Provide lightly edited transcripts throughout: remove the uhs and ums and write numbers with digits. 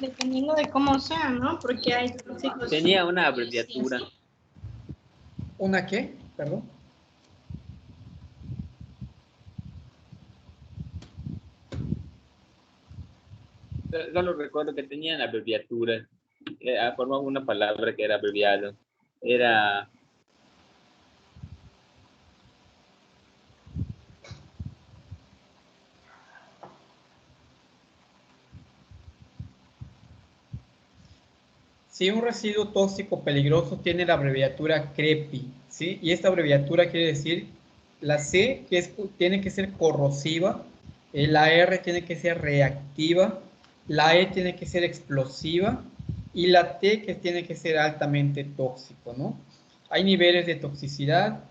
Dependiendo de cómo sea, ¿no? Porque hay tóxicos. Tenía una abreviatura. ¿Una qué? Perdón. Solo recuerdo que tenían abreviaturas. Formaba una palabra que era abreviado. Era... Si un residuo tóxico peligroso tiene la abreviatura CREPI, ¿sí? Y esta abreviatura quiere decir la C, que tiene que ser corrosiva, la R tiene que ser reactiva, la E tiene que ser explosiva y la T que tiene que ser altamente tóxico, ¿no? Hay niveles de toxicidad,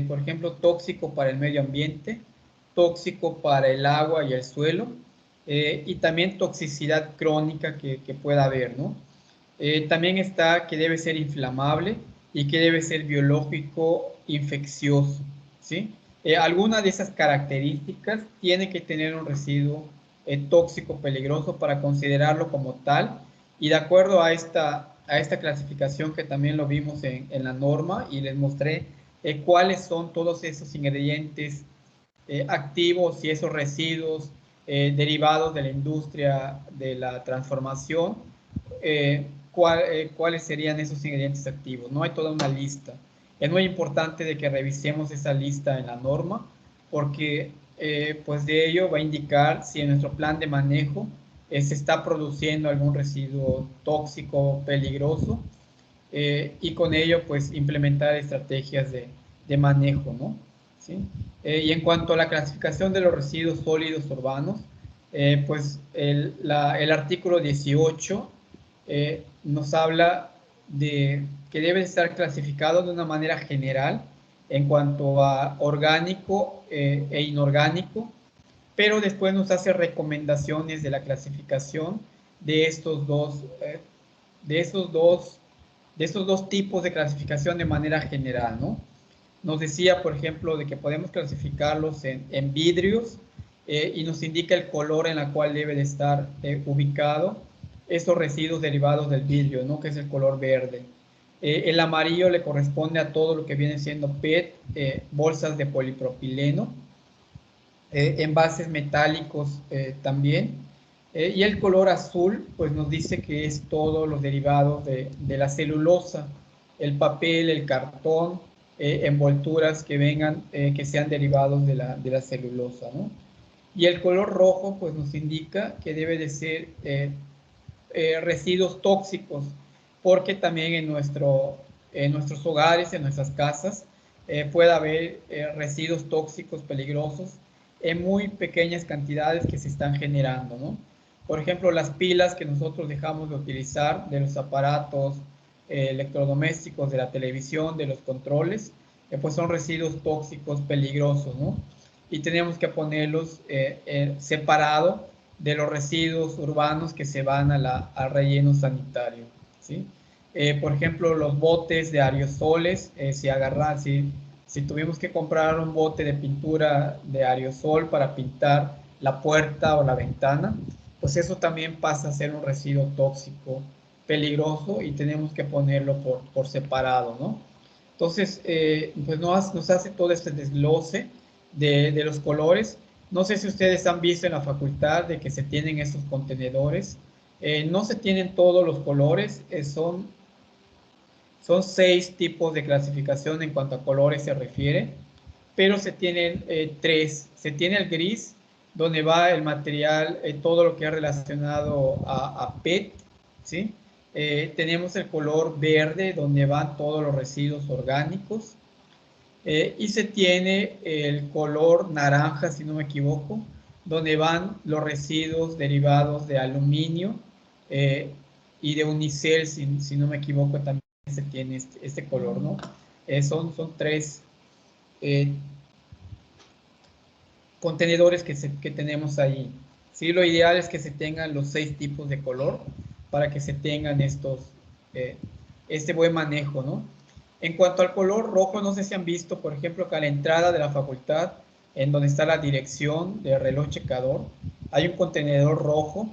por ejemplo, tóxico para el medio ambiente, tóxico para el agua y el suelo, y también toxicidad crónica que pueda haber, ¿no? También está que debe ser inflamable y que debe ser biológico infeccioso, ¿sí? Alguna de esas características tiene que tener un residuo tóxico peligroso para considerarlo como tal, y de acuerdo a esta clasificación que también lo vimos en la norma y les mostré cuáles son todos esos ingredientes activos y esos residuos derivados de la industria de la transformación, cuáles serían esos ingredientes activos. No hay toda una lista. Es muy importante de que revisemos esa lista en la norma, porque pues de ello va a indicar si en nuestro plan de manejo se está produciendo algún residuo tóxico peligroso, y con ello pues implementar estrategias de manejo, ¿no? ¿Sí? Y en cuanto a la clasificación de los residuos sólidos urbanos, pues el artículo 18 nos habla de que debe estar clasificado de una manera general en cuanto a orgánico e inorgánico, pero después nos hace recomendaciones de la clasificación de estos dos, de esos dos, de estos dos tipos de clasificación de manera general, ¿no? Nos decía, por ejemplo, de que podemos clasificarlos en vidrios, y nos indica el color en el cual debe de estar ubicado esos residuos derivados del vidrio, ¿no? Que es el color verde. El amarillo le corresponde a todo lo que viene siendo PET, bolsas de polipropileno, envases metálicos también. Y el color azul, pues nos dice que es todos los derivados de la celulosa, el papel, el cartón, envolturas que vengan, que sean derivados de la celulosa, ¿no? Y el color rojo, pues nos indica que debe de ser residuos tóxicos, porque también en nuestros hogares, en nuestras casas, puede haber residuos tóxicos peligrosos en muy pequeñas cantidades que se están generando, ¿no? Por ejemplo, las pilas que nosotros dejamos de utilizar de los aparatos electrodomésticos, de la televisión, de los controles, pues son residuos tóxicos peligrosos, ¿no? Y tenemos que ponerlos separado de los residuos urbanos que se van al relleno sanitario, ¿sí? Por ejemplo, los botes de aerosoles, si tuvimos que comprar un bote de pintura de aerosol para pintar la puerta o la ventana, pues eso también pasa a ser un residuo tóxico peligroso y tenemos que ponerlo por separado, ¿no? Entonces, pues nos hace todo este desglose de los colores. No sé si ustedes han visto en la facultad de que se tienen esos contenedores. No se tienen todos los colores, son 6 tipos de clasificación en cuanto a colores se refiere, pero se tienen 3. Se tiene el gris, donde va el material, todo lo que es relacionado a PET, ¿sí? Tenemos el color verde, donde van todos los residuos orgánicos. Y se tiene el color naranja, si no me equivoco, donde van los residuos derivados de aluminio, y de unicel, si no me equivoco, también se tiene este color, ¿no? Son 3 contenedores que tenemos ahí. Sí, lo ideal es que se tengan los 6 tipos de color para que se tengan este buen manejo, ¿no? En cuanto al color rojo, no sé si han visto, por ejemplo, que a la entrada de la facultad, en donde está la dirección del reloj checador, hay un contenedor rojo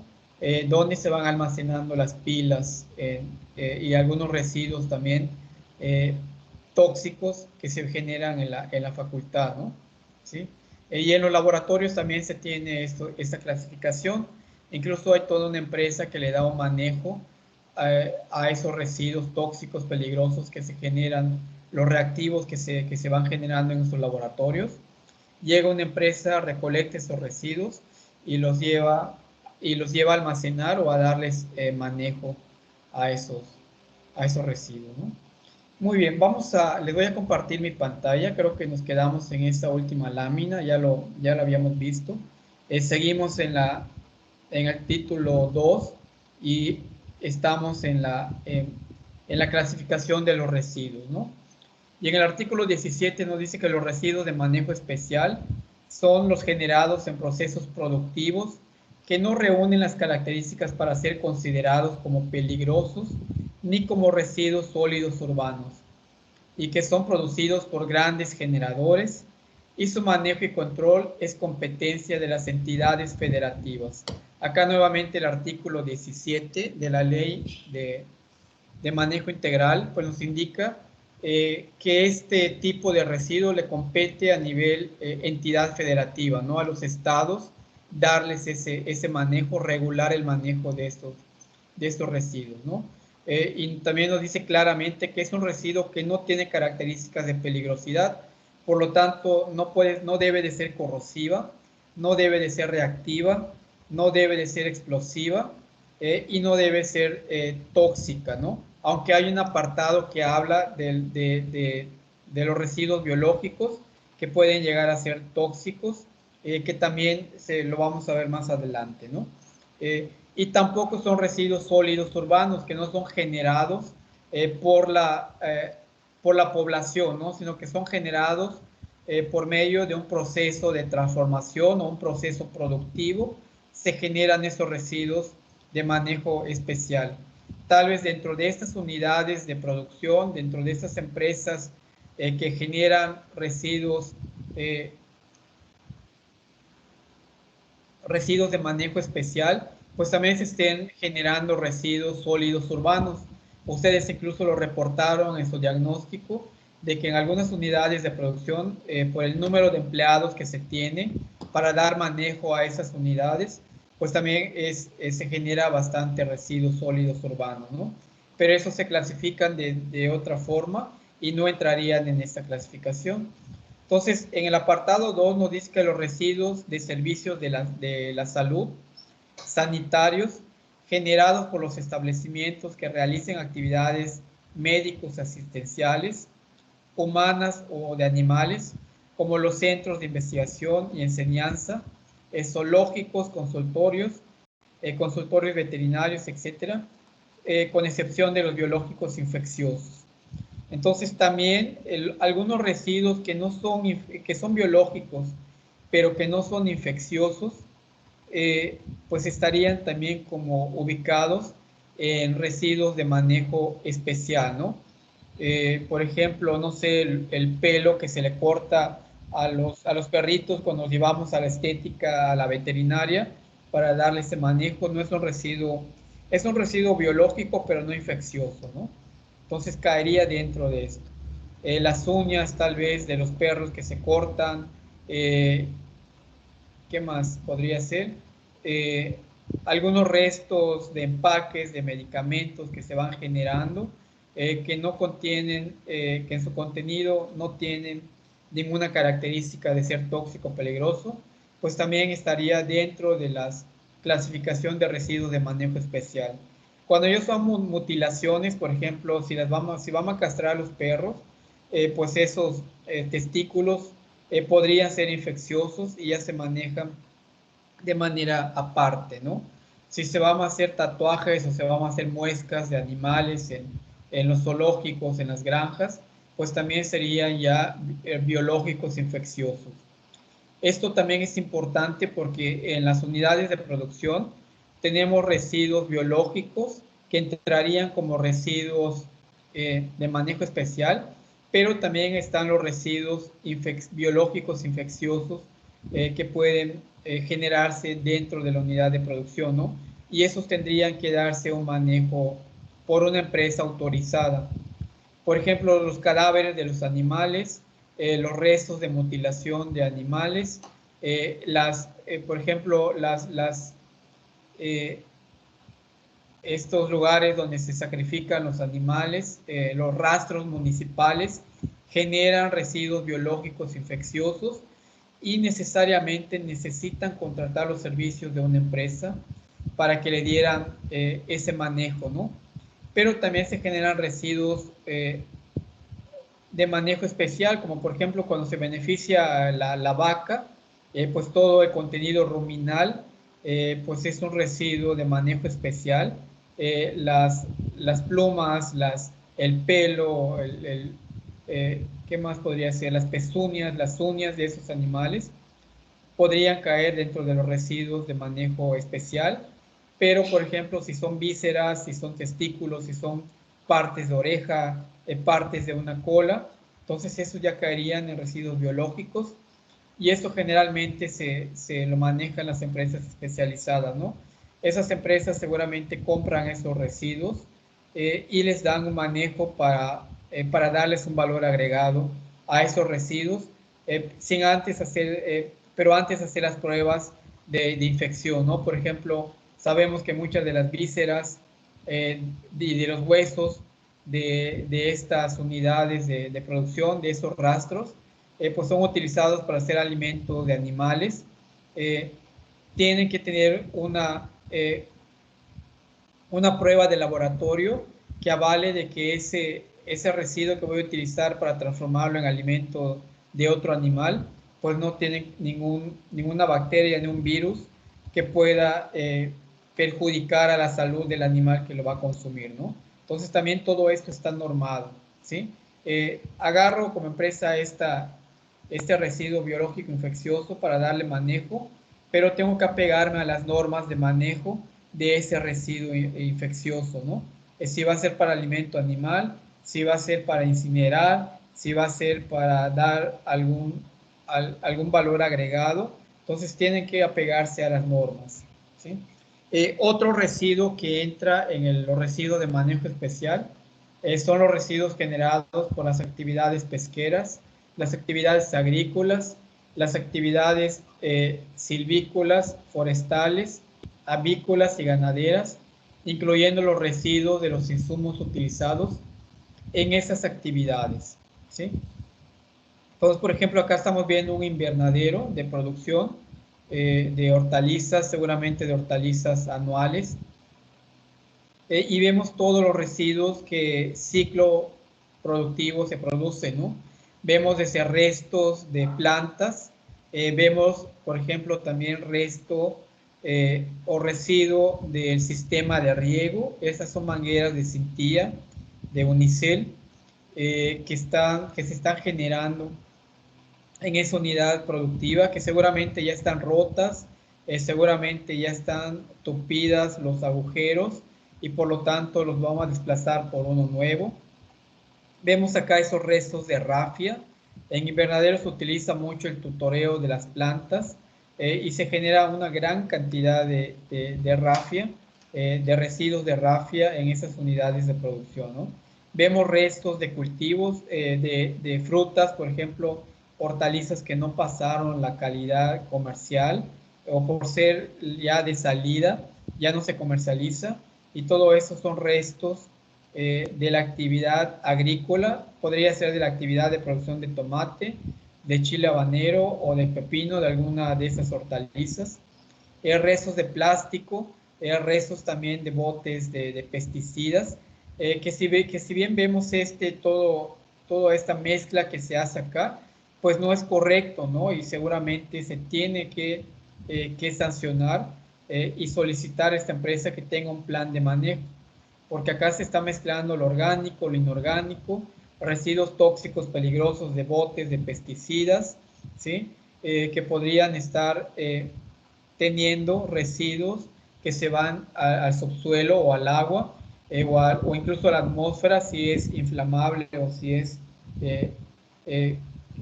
donde se van almacenando las pilas y algunos residuos también tóxicos que se generan en la facultad, ¿no? ¿Sí? Y en los laboratorios también se tiene esta clasificación. Incluso hay toda una empresa que le da un manejo a esos residuos tóxicos peligrosos que se generan, los reactivos que se van generando en nuestros laboratorios. Llega una empresa, recolecta esos residuos y los lleva a almacenar o a darles manejo a esos residuos, ¿no? Muy bien, les voy a compartir mi pantalla. Creo que nos quedamos en esta última lámina, ya lo habíamos visto. Seguimos en el título 2 y estamos en la clasificación de los residuos, ¿no? Y en el artículo 17 nos dice que los residuos de manejo especial son los generados en procesos productivos que no reúnen las características para ser considerados como peligrosos ni como residuos sólidos urbanos, y que son producidos por grandes generadores, y su manejo y control es competencia de las entidades federativas. Acá nuevamente el artículo 17 de la ley de manejo integral pues nos indica que este tipo de residuo le compete a nivel entidad federativa, ¿no? A los estados darles ese manejo, regular el manejo de estos residuos, ¿no? Y también nos dice claramente que es un residuo que no tiene características de peligrosidad, por lo tanto no debe de ser corrosiva, no debe de ser reactiva, no debe de ser explosiva y no debe ser tóxica, ¿no? Aunque hay un apartado que habla de los residuos biológicos que pueden llegar a ser tóxicos, que también lo vamos a ver más adelante, ¿no? Y tampoco son residuos sólidos urbanos que no son generados por la población, ¿no? Sino que son generados por medio de un proceso de transformación o un proceso productivo. Se generan esos residuos de manejo especial. Tal vez dentro de estas unidades de producción, dentro de estas empresas que generan residuos de manejo especial, pues también se estén generando residuos sólidos urbanos. Ustedes incluso lo reportaron en su diagnóstico de que en algunas unidades de producción, por el número de empleados que se tiene para dar manejo a esas unidades, pues también se genera bastante residuos sólidos urbanos, ¿no? Pero esos se clasifican de otra forma y no entrarían en esta clasificación. Entonces, en el apartado 2 nos dice que los residuos de servicios de la salud sanitarios generados por los establecimientos que realicen actividades médicos asistenciales, humanas o de animales, como los centros de investigación y enseñanza, zoológicos, consultorios veterinarios, etcétera, con excepción de los biológicos infecciosos. Entonces también algunos residuos que son biológicos, pero que no son infecciosos, pues estarían también como ubicados en residuos de manejo especial, ¿no? Por ejemplo, no sé, el pelo que se le corta a los perritos cuando los llevamos a la estética, a la veterinaria, para darle ese manejo, no es un residuo biológico, pero no infeccioso, ¿no? Entonces caería dentro de esto. Las uñas tal vez de los perros que se cortan, ¿qué más podría ser? Algunos restos de empaques de medicamentos que se van generando, que no contienen, que en su contenido no tienen ninguna característica de ser tóxico o peligroso, pues también estaría dentro de la clasificación de residuos de manejo especial. Cuando ellos son mutilaciones, por ejemplo, si vamos a castrar a los perros, pues esos testículos podrían ser infecciosos y ya se manejan de manera aparte, ¿no? Si se van a hacer tatuajes o se van a hacer muescas de animales en los zoológicos, en las granjas, pues también serían ya biológicos infecciosos. Esto también es importante porque en las unidades de producción tenemos residuos biológicos que entrarían como residuos de manejo especial, pero también están los residuos biológicos infecciosos que pueden generarse dentro de la unidad de producción, ¿no? y esos tendrían que darse un manejo por una empresa autorizada. Por ejemplo, los cadáveres de los animales, los restos de mutilación de animales, por ejemplo, estos lugares donde se sacrifican los animales, los rastros municipales generan residuos biológicos infecciosos y necesariamente necesitan contratar los servicios de una empresa para que le dieran ese manejo, ¿no? Pero también se generan residuos de manejo especial, como por ejemplo cuando se beneficia la vaca, pues todo el contenido ruminal, pues es un residuo de manejo especial. Las plumas, el pelo, ¿qué más podría ser? Las pezuñas, las uñas de esos animales podrían caer dentro de los residuos de manejo especial, pero por ejemplo si son vísceras, si son testículos, si son partes de oreja, partes de una cola, entonces eso ya caerían en residuos biológicos y esto generalmente se lo manejan las empresas especializadas, ¿no? Esas empresas seguramente compran esos residuos y les dan un manejo para darles un valor agregado a esos residuos, sin antes hacer, pero antes hacer las pruebas de infección, ¿no? Por ejemplo, sabemos que muchas de las vísceras de los huesos de estas unidades de producción, de esos rastros, pues son utilizados para hacer alimentos de animales. Tienen que tener una prueba de laboratorio que avale de que ese residuo que voy a utilizar para transformarlo en alimento de otro animal, pues no tiene ninguna bacteria ni un virus que pueda perjudicar a la salud del animal que lo va a consumir, ¿no? Entonces también todo esto está normado, ¿sí? Agarro como empresa este residuo biológico infeccioso para darle manejo, pero tengo que apegarme a las normas de manejo de ese residuo infeccioso, ¿no? Si va a ser para alimento animal, si va a ser para incinerar, si va a ser para dar algún valor agregado, entonces tienen que apegarse a las normas, ¿sí? Otro residuo que entra en los residuos de manejo especial son los residuos generados por las actividades pesqueras, las actividades agrícolas, las actividades silvícolas, forestales, avícolas y ganaderas, incluyendo los residuos de los insumos utilizados en esas actividades, ¿sí? Entonces, por ejemplo, acá estamos viendo un invernadero de producción de hortalizas, seguramente de hortalizas anuales, y vemos todos los residuos que ciclo productivo se produce, ¿no? Vemos desde restos de plantas, vemos, por ejemplo, también resto o residuo del sistema de riego. Esas son mangueras de Cintía, de Unicel, que se están generando en esa unidad productiva, que seguramente ya están rotas, seguramente ya están tupidas los agujeros y por lo tanto los vamos a desplazar por uno nuevo. Vemos acá esos restos de rafia. En invernadero se utiliza mucho el tutoreo de las plantas y se genera una gran cantidad de rafia, de residuos de rafia en esas unidades de producción, ¿no? Vemos restos de cultivos, de frutas, por ejemplo, hortalizas que no pasaron la calidad comercial o por ser ya de salida, ya no se comercializa y todo eso son restos de la actividad agrícola, podría ser de la actividad de producción de tomate, de chile habanero o de pepino, de alguna de esas hortalizas, restos de plástico, restos también de botes de pesticidas, que si bien vemos toda esta mezcla que se hace acá, pues no es correcto, ¿no? Y seguramente se tiene que sancionar y solicitar a esta empresa que tenga un plan de manejo, porque acá se está mezclando lo orgánico, lo inorgánico, residuos tóxicos peligrosos de botes, de pesticidas, ¿sí? Que podrían estar teniendo residuos que se van al subsuelo o al agua, o incluso a la atmósfera si es inflamable o si es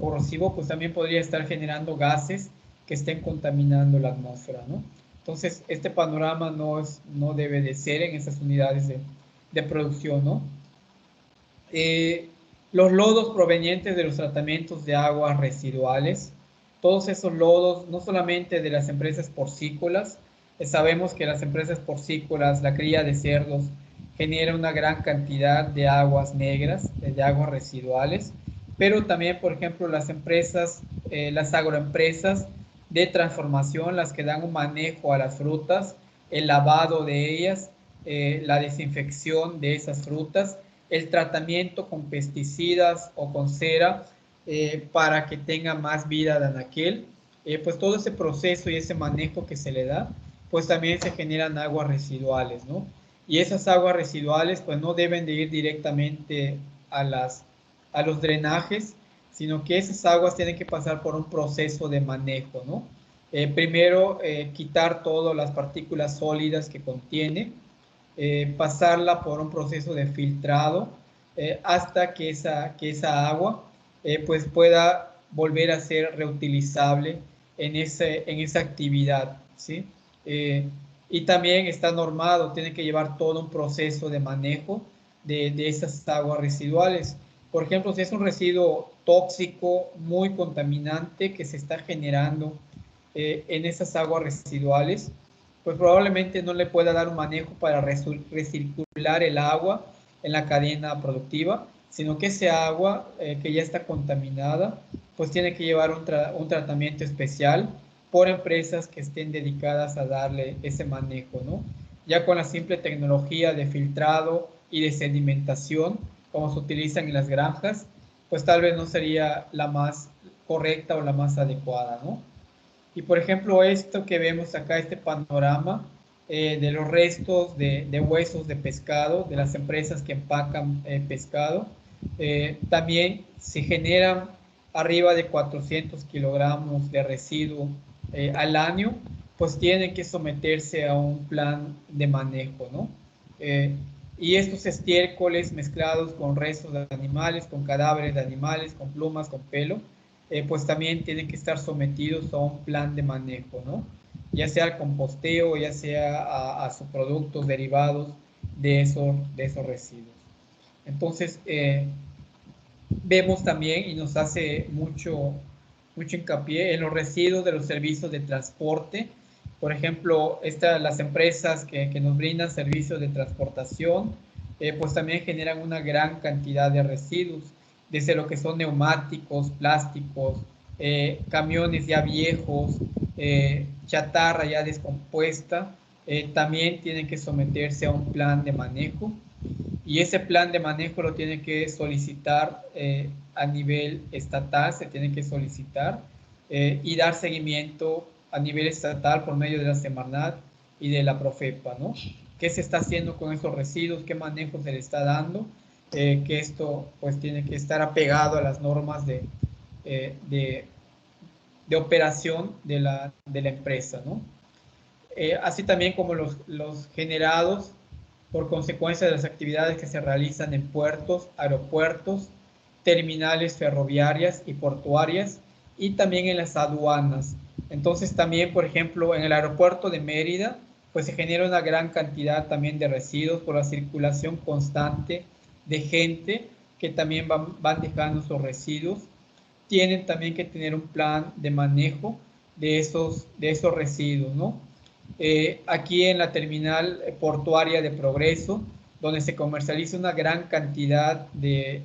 corrosivo, pues también podría estar generando gases que estén contaminando la atmósfera, ¿no? Entonces, este panorama no debe de ser en esas unidades de producción, ¿no? Los lodos provenientes de los tratamientos de aguas residuales, todos esos lodos, no solamente de las empresas porcícolas, sabemos que las empresas porcícolas, la cría de cerdos, genera una gran cantidad de aguas negras, de aguas residuales, pero también, por ejemplo, las empresas, las agroempresas de transformación, las que dan un manejo a las frutas, el lavado de ellas, la desinfección de esas frutas, el tratamiento con pesticidas o con cera para que tenga más vida de anaquel, pues todo ese proceso y ese manejo que se le da, pues también se generan aguas residuales, ¿no? Y esas aguas residuales pues no deben de ir directamente a los drenajes, sino que esas aguas tienen que pasar por un proceso de manejo, ¿no? Primero, quitar todas las partículas sólidas que contiene, pasarla por un proceso de filtrado hasta que esa agua pues pueda volver a ser reutilizable en esa actividad, ¿sí? Y también está normado, tiene que llevar todo un proceso de manejo de esas aguas residuales. Por ejemplo, si es un residuo tóxico, muy contaminante que se está generando en esas aguas residuales, pues probablemente no le pueda dar un manejo para recircular el agua en la cadena productiva, sino que ese agua que ya está contaminada, pues tiene que llevar un tratamiento especial por empresas que estén dedicadas a darle ese manejo, ¿no? Ya con la simple tecnología de filtrado y de sedimentación, como se utilizan en las granjas, pues tal vez no sería la más correcta o la más adecuada, ¿no? Y por ejemplo, esto que vemos acá, este panorama de los restos de huesos de pescado, de las empresas que empacan pescado, también se generan arriba de 400 kilogramos de residuo al año, pues tienen que someterse a un plan de manejo, ¿no? Y estos estiércoles mezclados con restos de animales, con cadáveres de animales, con plumas, con pelo, pues también tienen que estar sometidos a un plan de manejo, ¿no? Ya sea al composteo, ya sea a subproductos derivados de esos residuos. Entonces, vemos también y nos hace mucho hincapié en los residuos de los servicios de transporte. Por ejemplo, las empresas que nos brindan servicios de transportación, pues también generan una gran cantidad de residuos, desde lo que son neumáticos, plásticos, camiones ya viejos, chatarra ya descompuesta, también tienen que someterse a un plan de manejo y ese plan de manejo lo tiene que solicitar a nivel estatal, se tiene que solicitar y dar seguimiento a nivel estatal por medio de la Semarnat y de la Profepa, ¿no? ¿Qué se está haciendo con esos residuos? ¿Qué manejo se le está dando? Que esto pues tiene que estar apegado a las normas de operación de la empresa, ¿no? Así también como los generados por consecuencia de las actividades que se realizan en puertos, aeropuertos, terminales ferroviarias y portuarias y también en las aduanas. Entonces también, por ejemplo, en el aeropuerto de Mérida, pues se genera una gran cantidad también de residuos por la circulación constante de gente que también van dejando sus residuos. Tienen también que tener un plan de manejo de esos residuos, ¿no? Aquí en la terminal portuaria de Progreso, donde se comercializa una gran cantidad de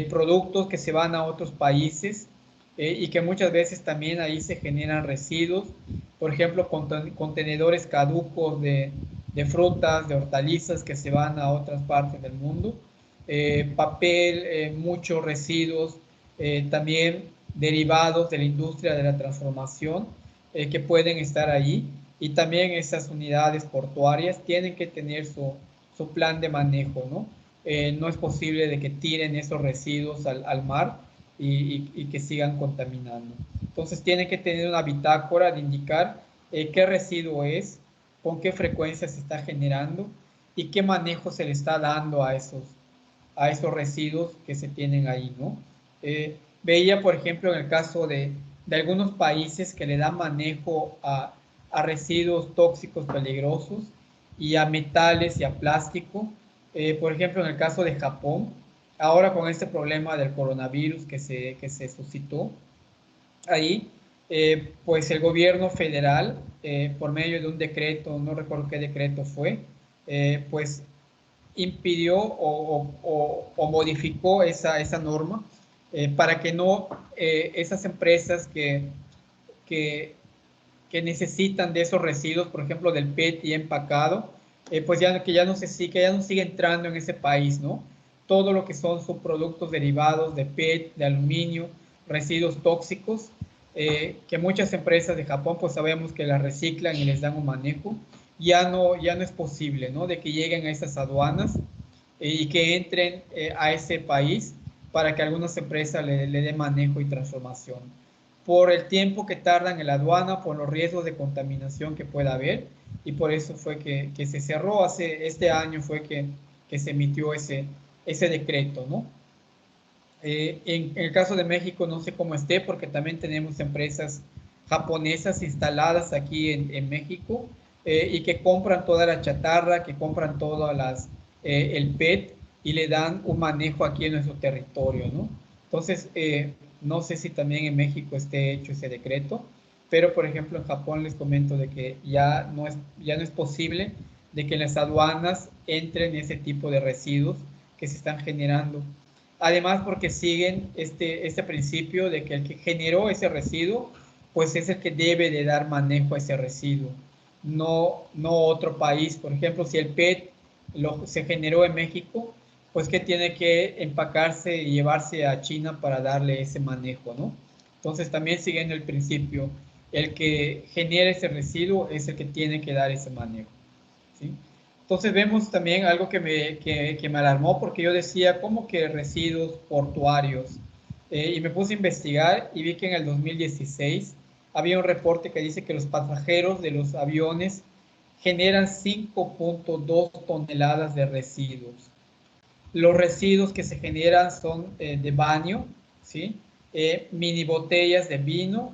productos que se van a otros países y que muchas veces también ahí se generan residuos, por ejemplo, contenedores caducos de frutas, de hortalizas que se van a otras partes del mundo, papel, muchos residuos, también derivados de la industria de la transformación que pueden estar ahí y también esas unidades portuarias tienen que tener su plan de manejo, ¿no? No es posible de que tiren esos residuos al mar y que sigan contaminando. Entonces tienen que tener una bitácora de indicar qué residuo es, con qué frecuencia se está generando y qué manejo se le está dando a esos residuos que se tienen ahí, ¿no? Veía, por ejemplo, en el caso de algunos países que le dan manejo a a residuos tóxicos peligrosos y a metales y a plástico. Por ejemplo, en el caso de Japón, ahora con este problema del coronavirus que se suscitó ahí, pues el gobierno federal, por medio de un decreto, no recuerdo qué decreto fue, pues impidió o modificó esa norma para que no esas empresas que, que necesitan de esos residuos, por ejemplo, del PET y empacado, pues que ya no sigue entrando en ese país, ¿no? Todo lo que son subproductos derivados de PET, de aluminio, residuos tóxicos, que muchas empresas de Japón, pues sabemos que las reciclan y les dan un manejo, ya no es posible, ¿no? De que lleguen a esas aduanas y que entren a ese país para que algunas empresas le den manejo y transformación. Por el tiempo que tardan en la aduana, por los riesgos de contaminación que pueda haber, y por eso fue que se cerró, este año fue que se emitió ese decreto, ¿no? En el caso de México no sé cómo esté, porque también tenemos empresas japonesas instaladas aquí en México y que compran toda la chatarra, que compran todas el PET y le dan un manejo aquí en nuestro territorio, ¿no? Entonces, no sé si también en México esté hecho ese decreto, pero por ejemplo en Japón les comento de que ya no es posible de que en las aduanas entren ese tipo de residuos que se están generando. Además, porque siguen este principio de que el que generó ese residuo, pues es el que debe de dar manejo a ese residuo, no otro país. Por ejemplo, si el PET se generó en México, pues que tiene que empacarse y llevarse a China para darle ese manejo, ¿no? Entonces, también siguiendo el principio, el que genera ese residuo es el que tiene que dar ese manejo, ¿sí? Entonces vemos también algo que me alarmó, porque yo decía, ¿cómo que residuos portuarios? Y me puse a investigar y vi que en el 2016 había un reporte que dice que los pasajeros de los aviones generan 5.2 toneladas de residuos. Los residuos que se generan son de baño, ¿sí? Mini botellas de vino,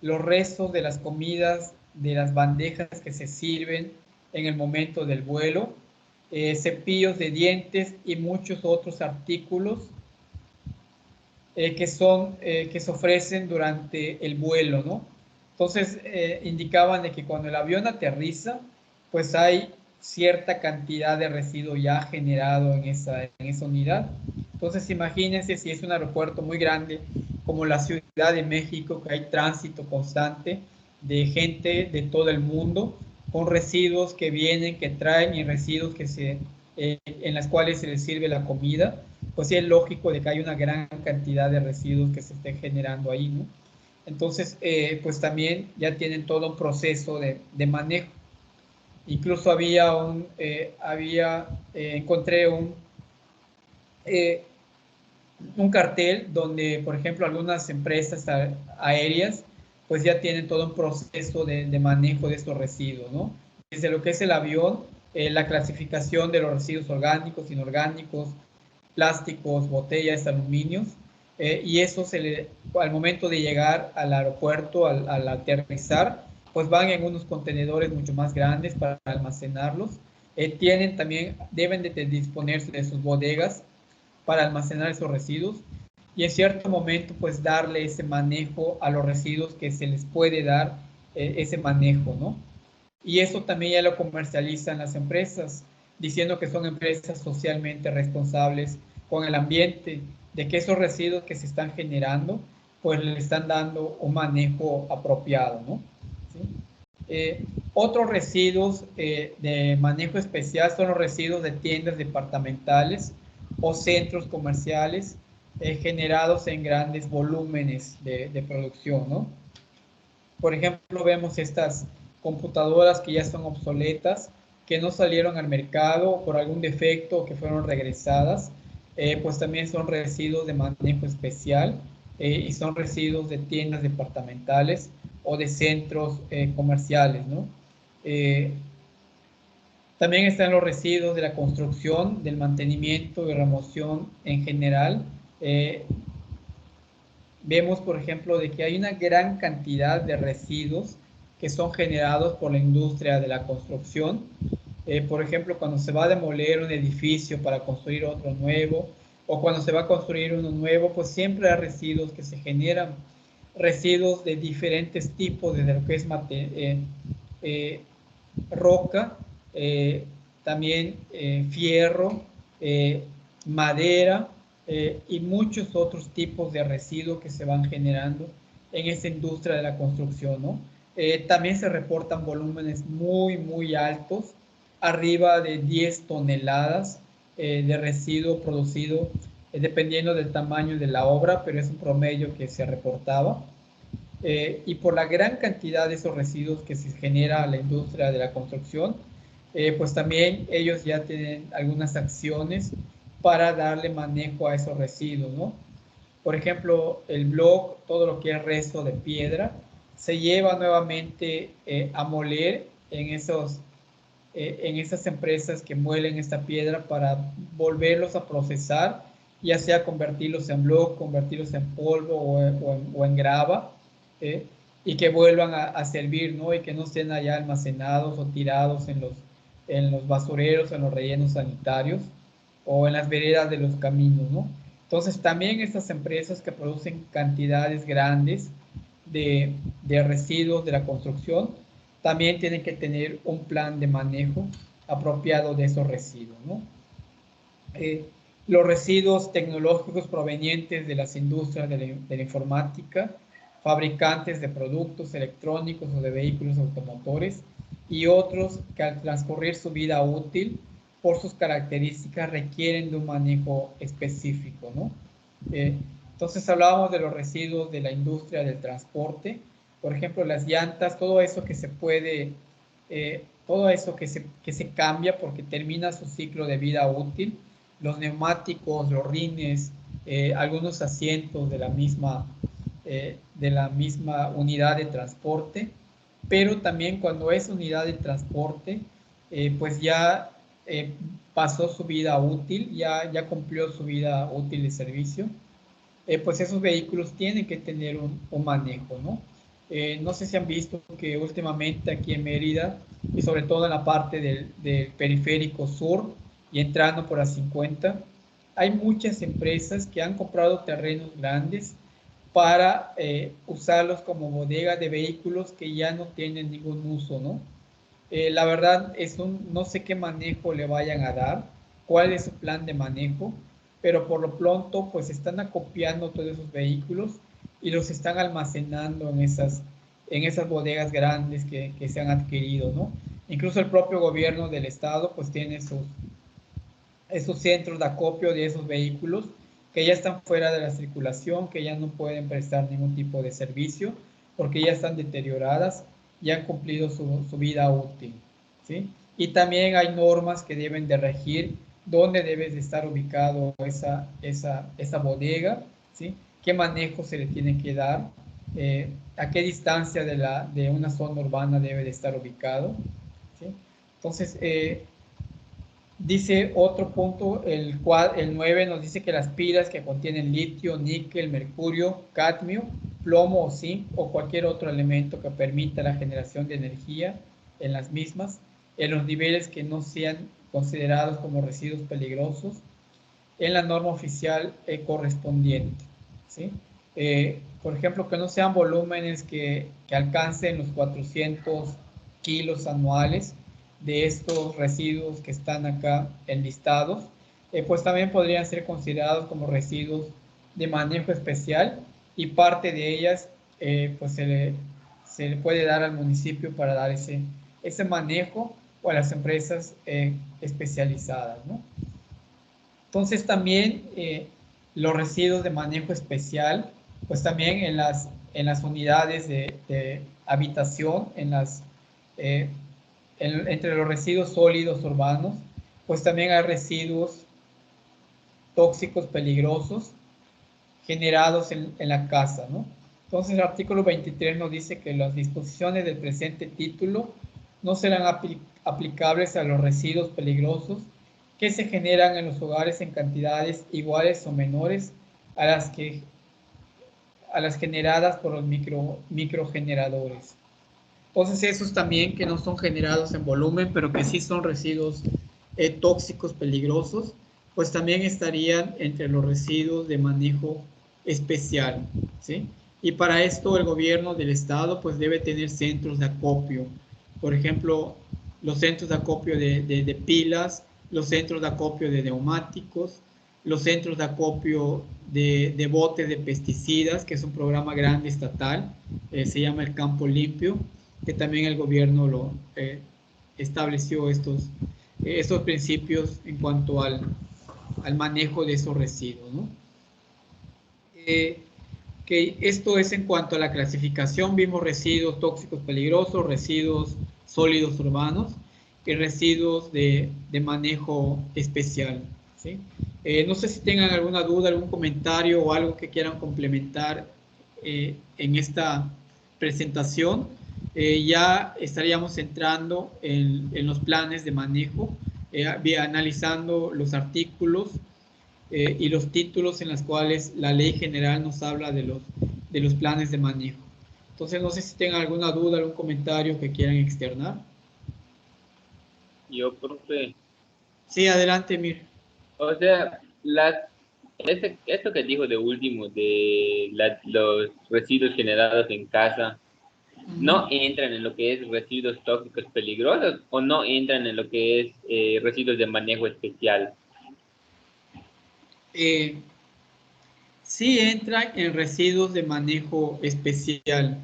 los restos de las comidas, de las bandejas que se sirven en el momento del vuelo, cepillos de dientes y muchos otros artículos que se ofrecen durante el vuelo, ¿no? Entonces indicaban de que cuando el avión aterriza, pues hay cierta cantidad de residuo ya generado en esa unidad. Entonces imagínense si es un aeropuerto muy grande como la Ciudad de México, que hay tránsito constante de gente de todo el mundo, con residuos que vienen, que traen y residuos en las cuales se les sirve la comida, pues sí es lógico de que hay una gran cantidad de residuos que se estén generando ahí, ¿no? Entonces, pues también ya tienen todo un proceso de manejo. Incluso encontré un cartel donde, por ejemplo, algunas empresas aéreas, pues ya tienen todo un proceso de manejo de estos residuos, ¿no? Desde lo que es el avión, la clasificación de los residuos orgánicos, inorgánicos, plásticos, botellas, aluminios, y eso al momento de llegar al aeropuerto, al aterrizar, pues van en unos contenedores mucho más grandes para almacenarlos. Deben de disponerse de sus bodegas para almacenar esos residuos y en cierto momento pues darle ese manejo a los residuos que se les puede dar ese manejo, ¿no? Y eso también ya lo comercializan las empresas, diciendo que son empresas socialmente responsables con el ambiente, de que esos residuos que se están generando, pues le están dando un manejo apropiado, ¿no? ¿Sí? Otros residuos de manejo especial son los residuos de tiendas departamentales o centros comerciales generados en grandes volúmenes de producción, ¿no? Por ejemplo, vemos estas computadoras que ya son obsoletas, que no salieron al mercado por algún defecto o que fueron regresadas, pues también son residuos de manejo especial y son residuos de tiendas departamentales o de centros comerciales, ¿no? También están los residuos de la construcción, del mantenimiento y remoción en general. Vemos, por ejemplo, de que hay una gran cantidad de residuos que son generados por la industria de la construcción. Por ejemplo, cuando se va a demoler un edificio para construir otro nuevo, o cuando se va a construir uno nuevo, pues siempre hay residuos que se generan, residuos de diferentes tipos, desde lo que es roca, también fierro, madera y muchos otros tipos de residuos que se van generando en esta industria de la construcción, ¿no? También se reportan volúmenes muy altos, arriba de 10 toneladas de residuo producido, dependiendo del tamaño de la obra, pero es un promedio que se reportaba. Y por la gran cantidad de esos residuos que se genera a la industria de la construcción, pues también ellos ya tienen algunas acciones para darle manejo a esos residuos, ¿no? Por ejemplo, el block, todo lo que es resto de piedra, se lleva nuevamente a moler en esas empresas que muelen esta piedra para volverlos a procesar, ya sea convertirlos en block, convertirlos en polvo o en grava, y que vuelvan a servir, ¿no? Y que no estén allá almacenados o tirados en los basureros, en los rellenos sanitarios o en las veredas de los caminos, ¿no? Entonces, también estas empresas que producen cantidades grandes de residuos de la construcción, también tienen que tener un plan de manejo apropiado de esos residuos, ¿no? Los residuos tecnológicos provenientes de las industrias de la informática, fabricantes de productos electrónicos o de vehículos automotores y otros que al transcurrir su vida útil por sus características requieren de un manejo específico, ¿no? Entonces hablábamos de los residuos de la industria del transporte, por ejemplo las llantas, todo eso que se puede, todo eso que se cambia porque termina su ciclo de vida útil, los neumáticos, los rines, algunos asientos de la misma unidad de transporte, pero también cuando es unidad de transporte, pues ya pasó su vida útil, ya cumplió su vida útil de servicio, pues esos vehículos tienen que tener un manejo, ¿no? No sé si han visto que últimamente aquí en Mérida, y sobre todo en la parte del periférico sur y entrando por la 50, hay muchas empresas que han comprado terrenos grandes para usarlos como bodega de vehículos que ya no tienen ningún uso, ¿no? La verdad no sé qué manejo le vayan a dar, cuál es su plan de manejo, pero por lo pronto pues están acopiando todos esos vehículos y los están almacenando en esas bodegas grandes que se han adquirido, ¿no? Incluso el propio gobierno del estado pues tiene esos centros de acopio de esos vehículos que ya están fuera de la circulación, que ya no pueden prestar ningún tipo de servicio porque ya están deterioradas, ya han cumplido su vida útil, ¿sí? Y también hay normas que deben de regir dónde debe de estar ubicado esa bodega, ¿sí? Qué manejo se le tiene que dar, a qué distancia de una zona urbana debe de estar ubicado, ¿sí? Entonces, dice otro punto, el 9 nos dice que las pilas que contienen litio, níquel, mercurio, cadmio, plomo o zinc o cualquier otro elemento que permita la generación de energía en las mismas, en los niveles que no sean considerados como residuos peligrosos, en la norma oficial correspondiente, ¿sí? Por ejemplo, que no sean volúmenes que alcancen los 400 kilos anuales de estos residuos que están acá enlistados, pues también podrían ser considerados como residuos de manejo especial y parte de ellas pues se le puede dar al municipio para dar ese manejo o a las empresas especializadas, ¿no? Entonces también los residuos de manejo especial, pues también en las unidades de habitación, entre los residuos sólidos urbanos, pues también hay residuos tóxicos peligrosos generados en la casa, ¿no? Entonces el artículo 23 nos dice que las disposiciones del presente título no serán aplicables a los residuos peligrosos que se generan en los hogares en cantidades iguales o menores a las generadas por los microgeneradores. Entonces esos también que no son generados en volumen, pero que sí son residuos tóxicos peligrosos, pues también estarían entre los residuos de manejo especial, ¿sí? Y para esto el gobierno del estado pues debe tener centros de acopio. Por ejemplo, los centros de acopio de pilas, los centros de acopio de neumáticos, los centros de acopio de botes de pesticidas, que es un programa grande estatal, se llama el Campo Limpio, que también el gobierno lo estableció estos principios en cuanto al manejo de esos residuos, ¿no? Que esto es en cuanto a la clasificación. Vimos residuos tóxicos peligrosos, residuos sólidos urbanos y residuos de manejo especial, ¿sí? No sé si tengan alguna duda, algún comentario o algo que quieran complementar en esta presentación. Ya estaríamos entrando en los planes de manejo, analizando los artículos y los títulos en los cuales la ley general nos habla de los planes de manejo. Entonces, no sé si tengan alguna duda, algún comentario que quieran externar. Yo, profe, Sí, adelante, Mir. o sea, esto que dijo de último, de los residuos generados en casa, ¿no entran en lo que es residuos tóxicos peligrosos o no entran en lo que es residuos de manejo especial? Sí entran en residuos de manejo especial,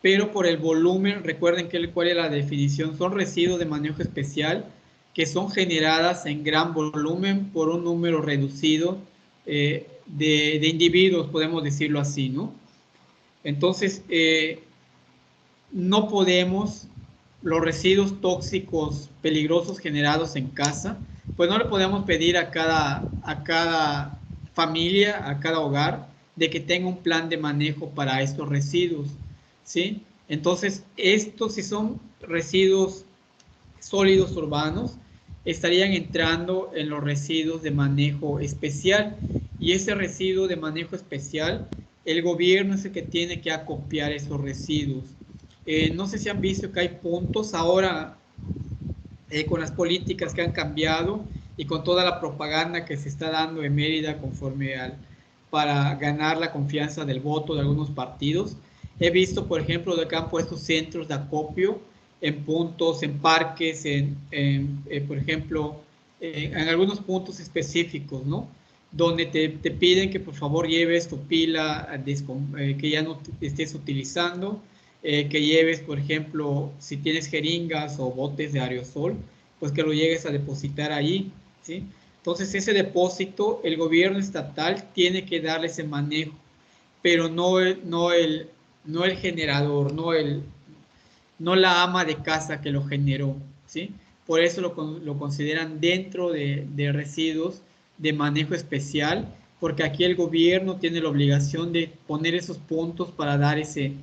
pero por el volumen, recuerden cuál es la definición, son residuos de manejo especial que son generadas en gran volumen por un número reducido de individuos, podemos decirlo así, ¿no? Entonces, no podemos, los residuos tóxicos peligrosos generados en casa, pues no le podemos pedir a cada familia, a cada hogar, de que tenga un plan de manejo para estos residuos, ¿sí? Entonces, estos si son residuos sólidos urbanos, estarían entrando en los residuos de manejo especial. Y ese residuo de manejo especial, el gobierno es el que tiene que acopiar esos residuos. No sé si han visto que hay puntos ahora con las políticas que han cambiado y con toda la propaganda que se está dando en Mérida para ganar la confianza del voto de algunos partidos. He visto, por ejemplo, de que han puesto centros de acopio en puntos, en parques, por ejemplo, en algunos puntos específicos, ¿no? Donde te piden que por favor lleves tu pila que ya no estés utilizando, que lleves, por ejemplo, si tienes jeringas o botes de aerosol, pues que lo llegues a depositar ahí, ¿sí? Entonces ese depósito, el gobierno estatal tiene que darle ese manejo, pero no el generador, no la ama de casa que lo generó, ¿sí? Por eso lo consideran dentro de residuos de manejo especial, porque aquí el gobierno tiene la obligación de poner esos puntos para dar ese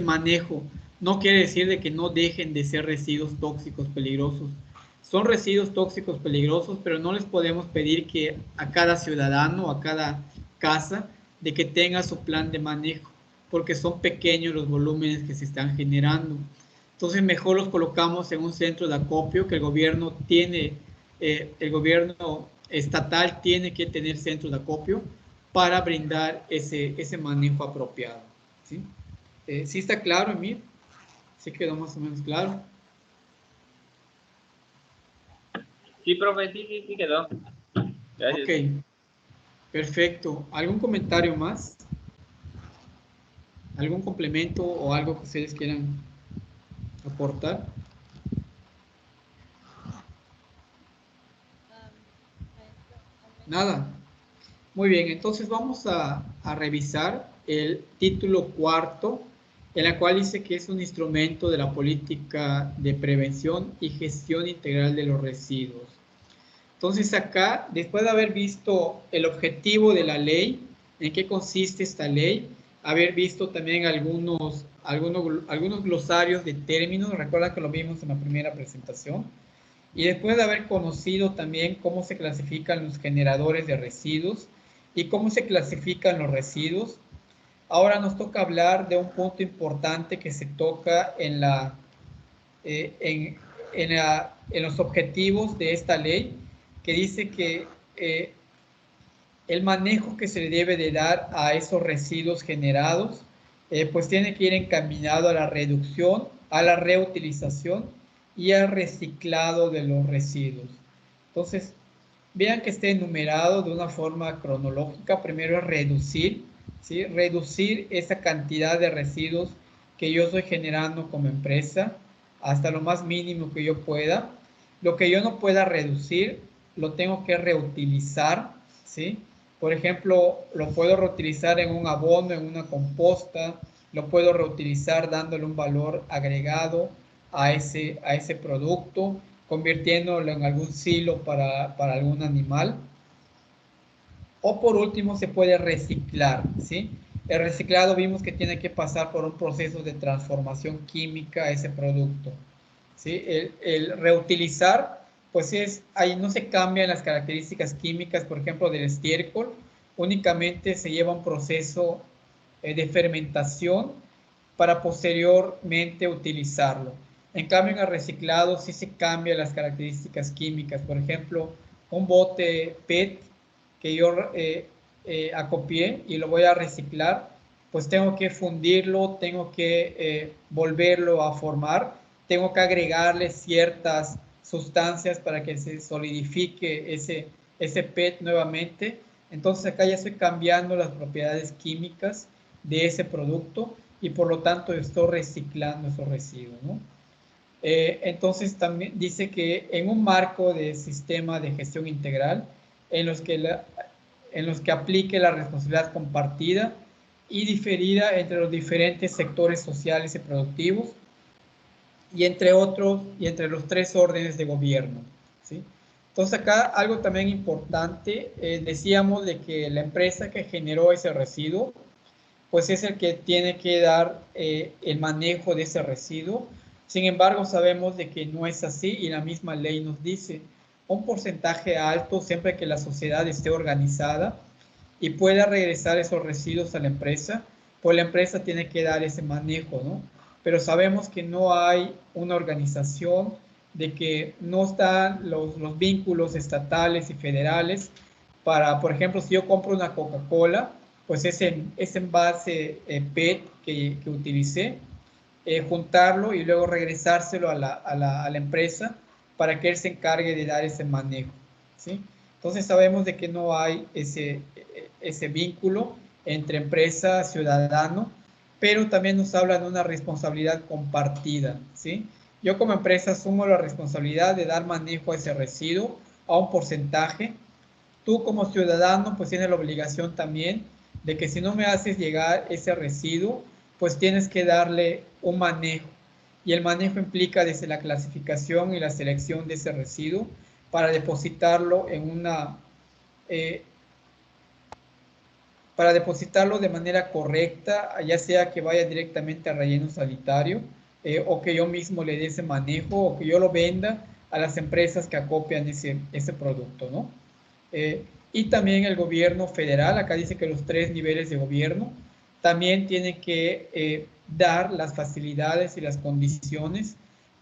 manejo. No quiere decir de que no dejen de ser residuos tóxicos peligrosos. Son residuos tóxicos peligrosos, pero no les podemos pedir que a cada ciudadano, a cada casa, de que tenga su plan de manejo, porque son pequeños los volúmenes que se están generando. Entonces mejor los colocamos en un centro de acopio que el gobierno tiene, el gobierno estatal tiene que tener centros de acopio para brindar ese manejo apropiado, ¿sí? ¿Sí está claro, Emir? ¿Sí quedó más o menos claro? Sí, profe, sí quedó. Gracias. Ok, perfecto. ¿Algún comentario más? ¿Algún complemento o algo que ustedes quieran aportar? Nada. Muy bien, entonces vamos a revisar el título cuarto, en la cual dice que es un instrumento de la política de prevención y gestión integral de los residuos. Entonces acá, después de haber visto el objetivo de la ley, en qué consiste esta ley, haber visto también algunos glosarios de términos, recuerda que lo vimos en la primera presentación, y después de haber conocido también cómo se clasifican los generadores de residuos y cómo se clasifican los residuos, ahora nos toca hablar de un punto importante que se toca en la en los objetivos de esta ley, que dice que el manejo que se le debe de dar a esos residuos generados, pues tiene que ir encaminado a la reducción, a la reutilización y al reciclado de los residuos. Entonces, vean que esté enumerado de una forma cronológica. Primero es reducir, ¿sí? Reducir esa cantidad de residuos que yo estoy generando como empresa hasta lo más mínimo que yo pueda. Lo que yo no pueda reducir, lo tengo que reutilizar, ¿sí? Por ejemplo, lo puedo reutilizar en un abono, en una composta, lo puedo reutilizar dándole un valor agregado a ese producto, convirtiéndolo en algún silo para algún animal. O por último, se puede reciclar, ¿sí? El reciclado vimos que tiene que pasar por un proceso de transformación química a ese producto, ¿sí? El reutilizar, pues ahí no se cambian las características químicas, por ejemplo, del estiércol, únicamente se lleva un proceso de fermentación para posteriormente utilizarlo. En cambio, en el reciclado sí se cambian las características químicas. Por ejemplo, un bote PET que yo acopié y lo voy a reciclar, pues tengo que fundirlo, tengo que volverlo a formar, tengo que agregarle ciertas sustancias para que se solidifique ese PET nuevamente. Entonces acá ya estoy cambiando las propiedades químicas de ese producto y por lo tanto estoy reciclando esos residuos, ¿no? Entonces también dice que en un marco de sistema de gestión integral en los que aplique la responsabilidad compartida y diferida entre los diferentes sectores sociales y productivos y entre otros y entre los tres órdenes de gobierno, ¿sí? Entonces acá algo también importante, decíamos de que la empresa que generó ese residuo pues es el que tiene que dar el manejo de ese residuo. Sin embargo, sabemos de que no es así y la misma ley nos dice un porcentaje alto siempre que la sociedad esté organizada y pueda regresar esos residuos a la empresa, pues la empresa tiene que dar ese manejo, ¿no? Pero sabemos que no hay una organización, de que no están los vínculos estatales y federales para, por ejemplo, si yo compro una Coca-Cola, pues ese envase PET que utilicé, juntarlo y luego regresárselo a la empresa para que él se encargue de dar ese manejo, ¿sí? Entonces sabemos de que no hay ese vínculo entre empresa, ciudadano, pero también nos habla de una responsabilidad compartida, ¿sí? Yo como empresa asumo la responsabilidad de dar manejo a ese residuo a un porcentaje. Tú como ciudadano pues tienes la obligación también de que si no me haces llegar ese residuo, pues tienes que darle un manejo. Y el manejo implica desde la clasificación y la selección de ese residuo para depositarlo en para depositarlo de manera correcta, ya sea que vaya directamente al relleno sanitario o que yo mismo le dé ese manejo o que yo lo venda a las empresas que acopian ese producto, ¿no? Y también el gobierno federal, acá dice que los tres niveles de gobierno también tienen que dar las facilidades y las condiciones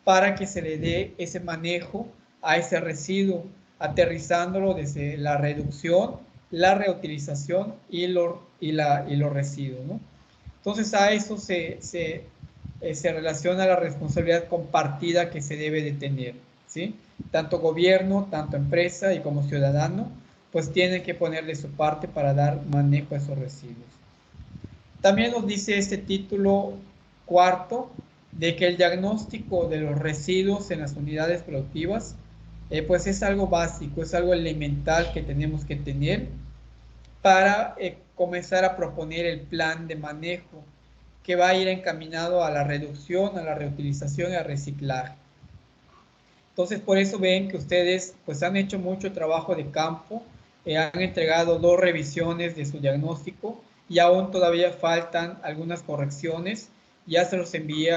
para que se le dé ese manejo a ese residuo, aterrizándolo desde la reducción, la reutilización y los residuos, ¿no? Entonces a eso se relaciona la responsabilidad compartida que se debe de tener, ¿sí? Tanto gobierno, tanto empresa y como ciudadano, pues tienen que poner de su parte para dar manejo a esos residuos. También nos dice este título cuarto de que el diagnóstico de los residuos en las unidades productivas pues es algo básico, es algo elemental que tenemos que tener para comenzar a proponer el plan de manejo que va a ir encaminado a la reducción, a la reutilización y al reciclaje. Entonces, por eso ven que ustedes pues han hecho mucho trabajo de campo, han entregado 2 revisiones de su diagnóstico y aún todavía faltan algunas correcciones. Ya se los envié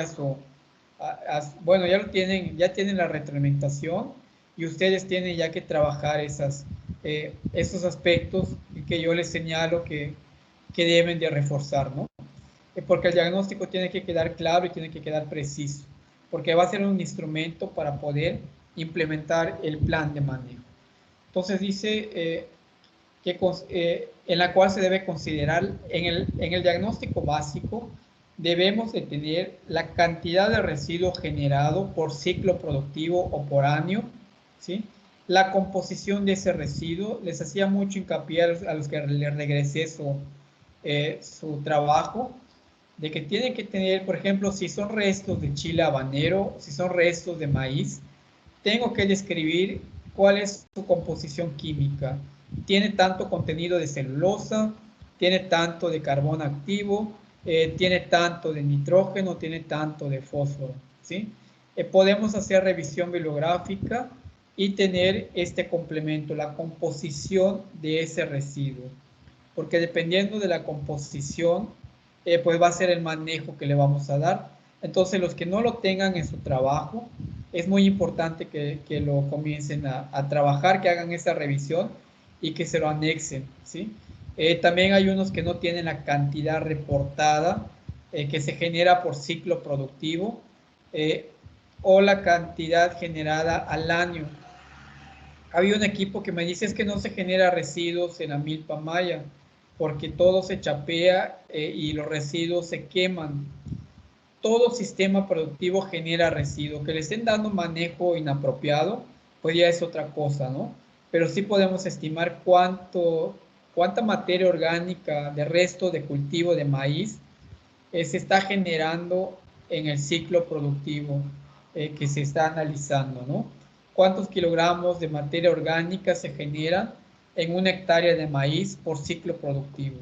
bueno, ya tienen la retroalimentación y ustedes tienen ya que trabajar esos aspectos que yo les señalo que deben de reforzar, ¿no? Porque el diagnóstico tiene que quedar claro y tiene que quedar preciso. porque va a ser un instrumento para poder implementar el plan de manejo. Entonces dice en la cual se debe considerar en el diagnóstico básico, debemos de tener la cantidad de residuo generado por ciclo productivo o por año, ¿sí? La composición de ese residuo. Les hacía mucho hincapié a los que les regresé su trabajo, de que tienen que tener, por ejemplo, si son restos de chile habanero, si son restos de maíz, tengo que describir cuál es su composición química. Tiene tanto contenido de celulosa, tiene tanto de carbón activo, tiene tanto de nitrógeno, tiene tanto de fósforo, ¿sí? Podemos hacer revisión bibliográfica y tener este complemento, la composición de ese residuo, porque dependiendo de la composición, pues va a ser el manejo que le vamos a dar. Entonces, los que no lo tengan en su trabajo, es muy importante que lo comiencen a trabajar, que hagan esa revisión y que se lo anexen, ¿sí? También hay unos que no tienen la cantidad reportada que se genera por ciclo productivo o la cantidad generada al año. Había un equipo que me dice es que no se genera residuos en la milpa maya porque todo se chapea y los residuos se queman. Todo sistema productivo genera residuos. Que le estén dando manejo inapropiado, pues ya es otra cosa, ¿no? Pero sí podemos estimar cuánta materia orgánica de resto de cultivo de maíz se está generando en el ciclo productivo que se está analizando, ¿no? ¿Cuántos kilogramos de materia orgánica se generan en una hectárea de maíz por ciclo productivo?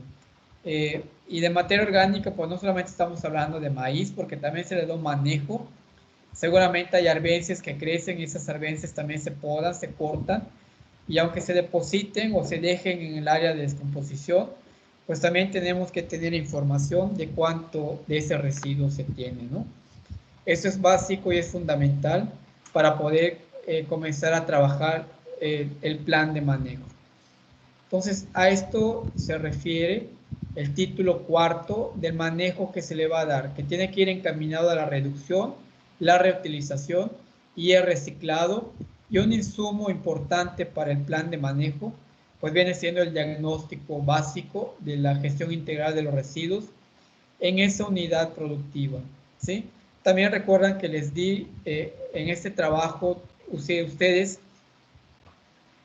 Y de materia orgánica, pues no solamente estamos hablando de maíz, porque también se le da un manejo. Seguramente hay arbences que crecen y esas arbences también se podan, se cortan, y aunque se depositen o se dejen en el área de descomposición, pues también tenemos que tener información de cuánto de ese residuo se tiene, ¿no? Eso es básico y es fundamental para poder comenzar a trabajar el plan de manejo. Entonces, a esto se refiere el título cuarto del manejo que se le va a dar, que tiene que ir encaminado a la reducción, la reutilización y el reciclado. Y un insumo importante para el plan de manejo, pues viene siendo el diagnóstico básico de la gestión integral de los residuos en esa unidad productiva, ¿sí? También recuerdan que les di en este trabajo, ustedes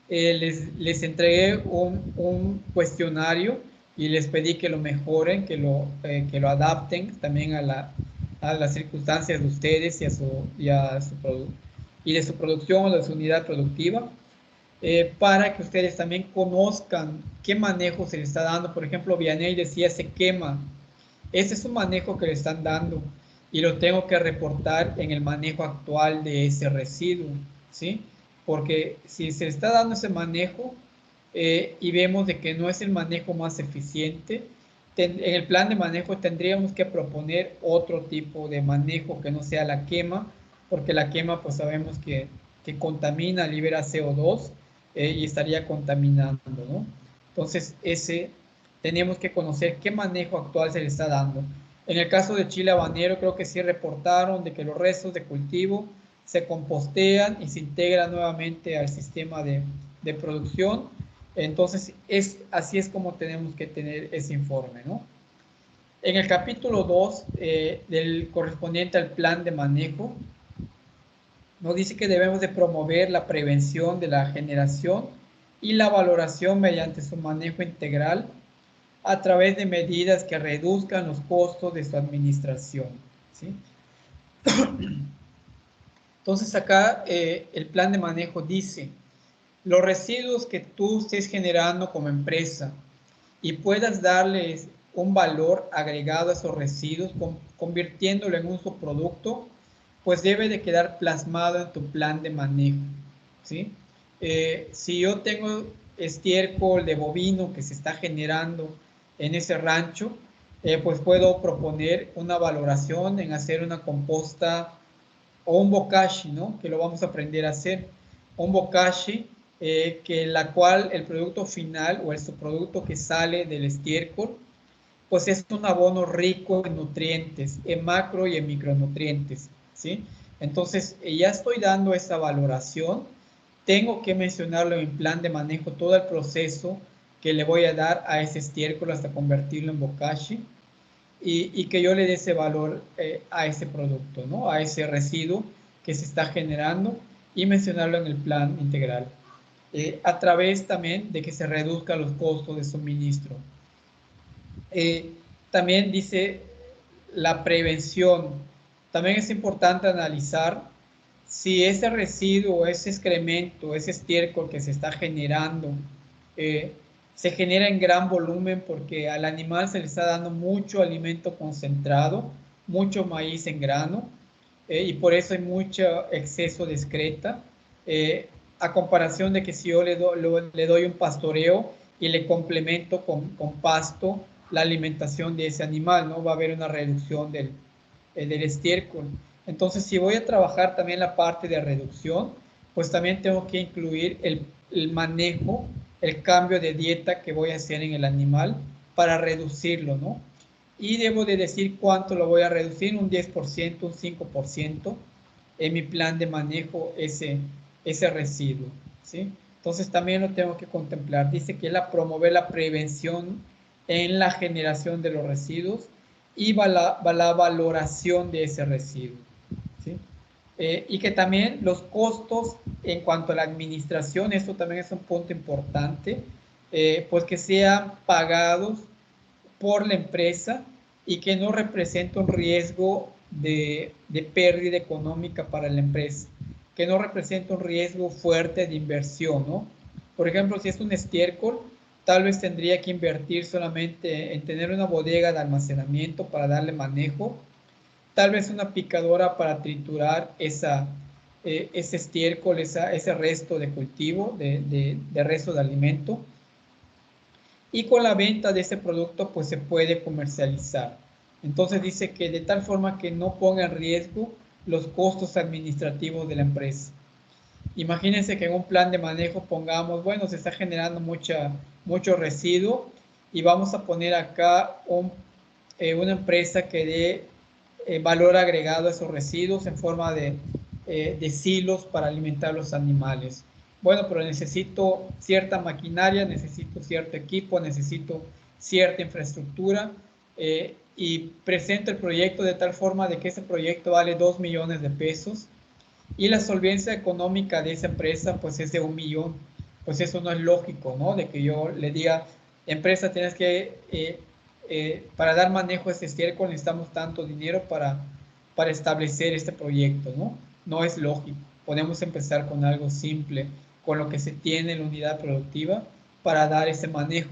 les entregué un cuestionario y les pedí que lo mejoren, que lo adapten también a las circunstancias de ustedes y de su producción o de su unidad productiva, para que ustedes también conozcan qué manejo se le está dando. Por ejemplo, Vianey decía se quema. Ese es un manejo que le están dando y lo tengo que reportar en el manejo actual de ese residuo, ¿sí? Porque si se está dando ese manejo y vemos de que no es el manejo más eficiente, en el plan de manejo tendríamos que proponer otro tipo de manejo que no sea la quema, porque la quema pues sabemos que contamina, libera CO2 y estaría contaminando, ¿no? Entonces tenemos que conocer qué manejo actual se le está dando. En el caso de chile habanero creo que sí reportaron de que los restos de cultivo se compostean y se integran nuevamente al sistema de producción. Entonces, así es como tenemos que tener ese informe, ¿no? En el capítulo 2, del correspondiente al plan de manejo, nos dice que debemos de promover la prevención de la generación y la valoración mediante su manejo integral a través de medidas que reduzcan los costos de su administración, ¿sí? Entonces acá el plan de manejo dice, los residuos que tú estés generando como empresa y puedas darles un valor agregado a esos residuos, convirtiéndolo en un subproducto, pues debe de quedar plasmado en tu plan de manejo, ¿sí? Si yo tengo estiércol de bovino que se está generando en ese rancho, pues puedo proponer una valoración en hacer una composta o un bokashi, ¿no? Que lo vamos a aprender a hacer. Un bokashi que la cual el producto final o el subproducto que sale del estiércol, pues es un abono rico en nutrientes, en macro y en micronutrientes, ¿sí? Entonces, ya estoy dando esa valoración. Tengo que mencionarlo en mi plan de manejo, todo el proceso que le voy a dar a ese estiércol hasta convertirlo en bokashi y que yo le dé ese valor a ese producto, ¿no? A ese residuo que se está generando y mencionarlo en el plan integral. A través también de que se reduzcan los costos de suministro. También dice la prevención. También es importante analizar si ese residuo, ese excremento, ese estiércol que se está generando, se genera en gran volumen porque al animal se le está dando mucho alimento concentrado, mucho maíz en grano, y por eso hay mucho exceso de excreta, a comparación de que si yo le doy un pastoreo y le complemento con pasto la alimentación de ese animal, ¿no? Va a haber una reducción del estiércol. Entonces, si voy a trabajar también la parte de reducción, pues también tengo que incluir el manejo, el cambio de dieta que voy a hacer en el animal para reducirlo, ¿no? Y debo de decir cuánto lo voy a reducir, un 10%, un 5% en mi plan de manejo ese residuo, ¿sí? Entonces también lo tengo que contemplar. Dice que promover la prevención en la generación de los residuos y la valoración de ese residuo, ¿sí? Y que también los costos en cuanto a la administración, esto también es un punto importante, pues que sean pagados por la empresa y que no representa un riesgo de pérdida económica para la empresa, que no representa un riesgo fuerte de inversión, ¿no? Por ejemplo, si es un estiércol, tal vez tendría que invertir solamente en tener una bodega de almacenamiento para darle manejo, tal vez una picadora para triturar ese estiércol, ese resto de cultivo, de resto de alimento, y con la venta de ese producto pues se puede comercializar. Entonces dice que de tal forma que no ponga en riesgo los costos administrativos de la empresa. Imagínense que en un plan de manejo pongamos, bueno, se está generando mucho residuo y vamos a poner acá una empresa que dé valor agregado a esos residuos en forma de silos para alimentar los animales. Bueno, pero necesito cierta maquinaria, necesito cierto equipo, necesito cierta infraestructura y presento el proyecto de tal forma de que ese proyecto vale 2 millones de pesos y la solvencia económica de esa empresa pues es de 1 millón. Pues eso no es lógico, ¿no? De que yo le diga, empresa, tienes que, para dar manejo a este estiércol necesitamos tanto dinero para establecer este proyecto, ¿no? No es lógico. Podemos empezar con algo simple, con lo que se tiene en la unidad productiva para dar ese manejo.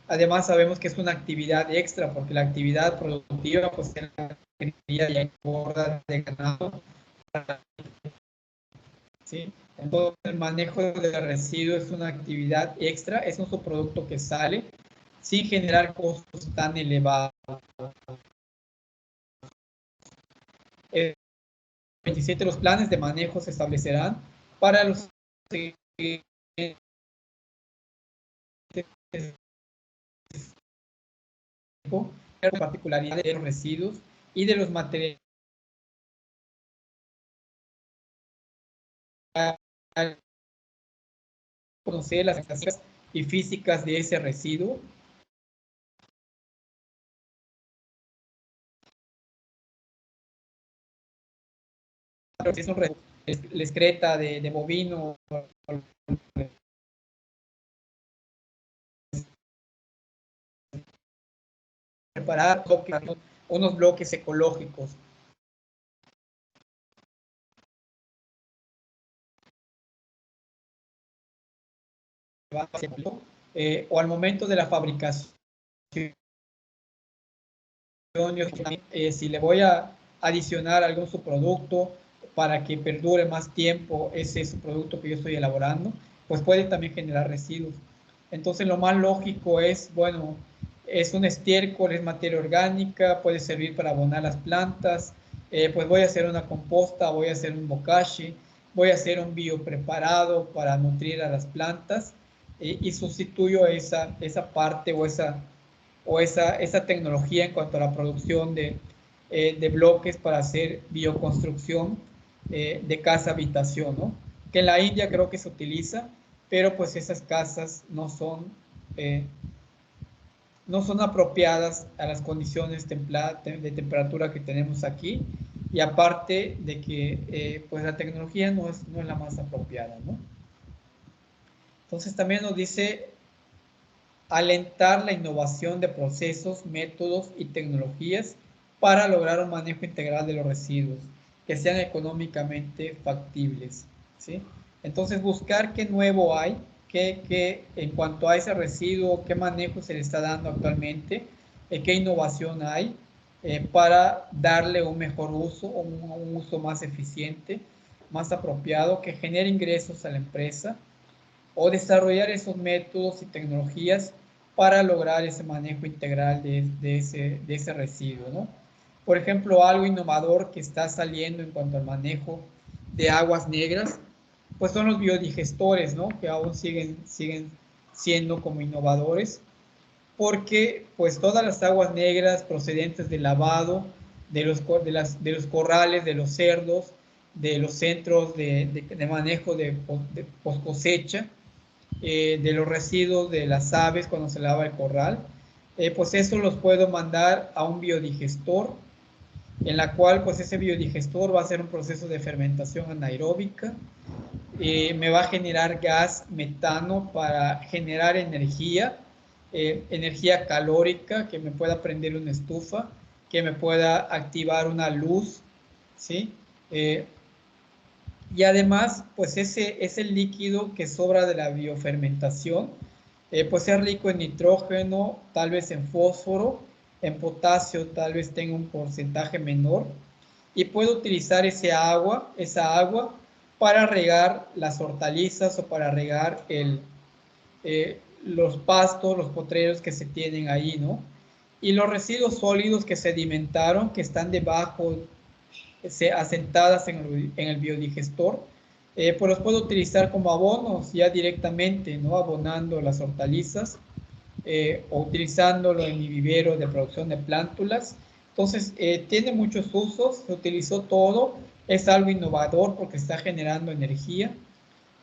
Además sabemos que es una actividad extra porque la actividad productiva pues es la cría y engorda de ganado, ¿sí? Entonces el manejo de residuos es una actividad extra, es un subproducto que sale sin generar costos tan elevados. 27 los planes de manejo se establecerán para los particularidades de los residuos y de los materiales conocer las características y físicas de ese residuo. Si es un la excreta de bovino, preparar unos bloques ecológicos. O al momento de la fabricación, si le voy a adicionar algún subproducto para que perdure más tiempo ese subproducto que yo estoy elaborando, pues puede también generar residuos. Entonces lo más lógico es, bueno, es un estiércol, es materia orgánica, puede servir para abonar las plantas, pues voy a hacer una composta, voy a hacer un bokashi, voy a hacer un biopreparado para nutrir a las plantas y sustituyo esa parte o esa tecnología en cuanto a la producción de bloques para hacer bioconstrucción de casa habitación, ¿no? Que en la India creo que se utiliza, pero pues esas casas no son apropiadas a las condiciones de temperatura que tenemos aquí, y aparte de que pues la tecnología no es la más apropiada, ¿no? Entonces también nos dice alentar la innovación de procesos, métodos y tecnologías para lograr un manejo integral de los residuos que sean económicamente factibles, ¿sí? Entonces buscar qué nuevo hay, qué en cuanto a ese residuo, qué manejo se le está dando actualmente, qué innovación hay para darle un mejor uso, un uso más eficiente, más apropiado, que genere ingresos a la empresa, o desarrollar esos métodos y tecnologías para lograr ese manejo integral de ese residuo, ¿no? Por ejemplo, algo innovador que está saliendo en cuanto al manejo de aguas negras, pues son los biodigestores, ¿no? Que aún siguen siendo como innovadores, porque pues todas las aguas negras procedentes del lavado, de los corrales, de los cerdos, de los centros de manejo de post cosecha, de los residuos de las aves cuando se lava el corral, pues eso los puedo mandar a un biodigestor, en la cual pues ese biodigestor va a hacer un proceso de fermentación anaeróbica, me va a generar gas metano para generar energía, energía calórica, que me pueda prender una estufa, que me pueda activar una luz, ¿sí? Y además, pues ese líquido que sobra de la biofermentación, pues es rico en nitrógeno, tal vez en fósforo, en potasio tal vez tenga un porcentaje menor, y puedo utilizar esa agua para regar las hortalizas o para regar los pastos, los potreros que se tienen ahí, ¿no? Y los residuos sólidos que sedimentaron, que están debajo, asentadas en el biodigestor, pues los puedo utilizar como abonos ya directamente, ¿no? Abonando las hortalizas, o utilizándolo en mi vivero de producción de plántulas. Entonces, tiene muchos usos, se utilizó todo, es algo innovador porque está generando energía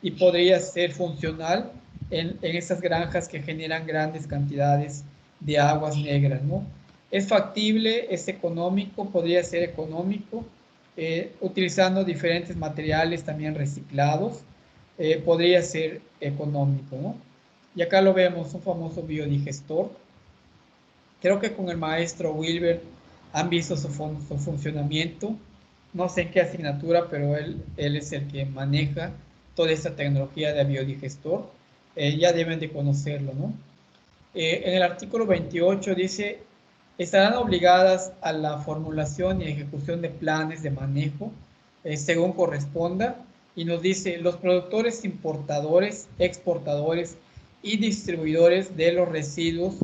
y podría ser funcional en esas granjas que generan grandes cantidades de aguas negras, ¿no? Es factible, es económico, podría ser económico, utilizando diferentes materiales también reciclados, podría ser económico, ¿no? Y acá lo vemos, un famoso biodigestor. Creo que con el maestro Wilber han visto su funcionamiento. No sé en qué asignatura, pero él es el que maneja toda esta tecnología de biodigestor. Ya deben de conocerlo, ¿no? En el artículo 28 dice, estarán obligadas a la formulación y ejecución de planes de manejo según corresponda, y nos dice, los productores, importadores, exportadores y distribuidores de los residuos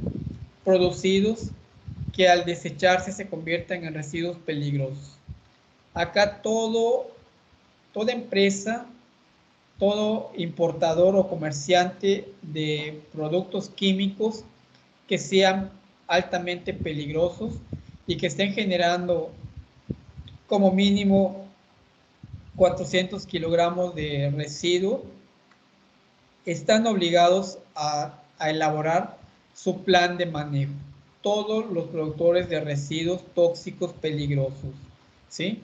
producidos que al desecharse se conviertan en residuos peligrosos. Acá toda empresa, todo importador o comerciante de productos químicos que sean altamente peligrosos y que estén generando como mínimo 400 kilogramos de residuo, están obligados a elaborar su plan de manejo. Todos los productores de residuos tóxicos peligrosos, ¿sí?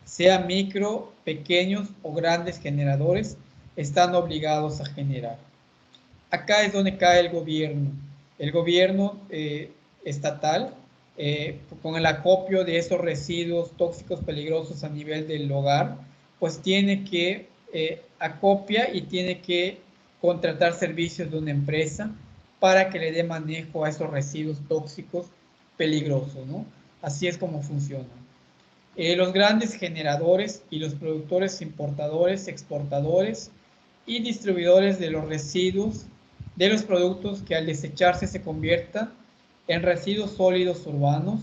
Sea micro, pequeños o grandes generadores, están obligados a generar. Acá es donde cae el gobierno. El gobierno estatal, con el acopio de esos residuos tóxicos peligrosos a nivel del hogar, pues tiene que acopia y tiene que contratar servicios de una empresa para que le dé manejo a esos residuos tóxicos peligrosos, ¿no? Así es como funciona. Los grandes generadores y los productores importadores, exportadores y distribuidores de los residuos de los productos que al desecharse se conviertan en residuos sólidos urbanos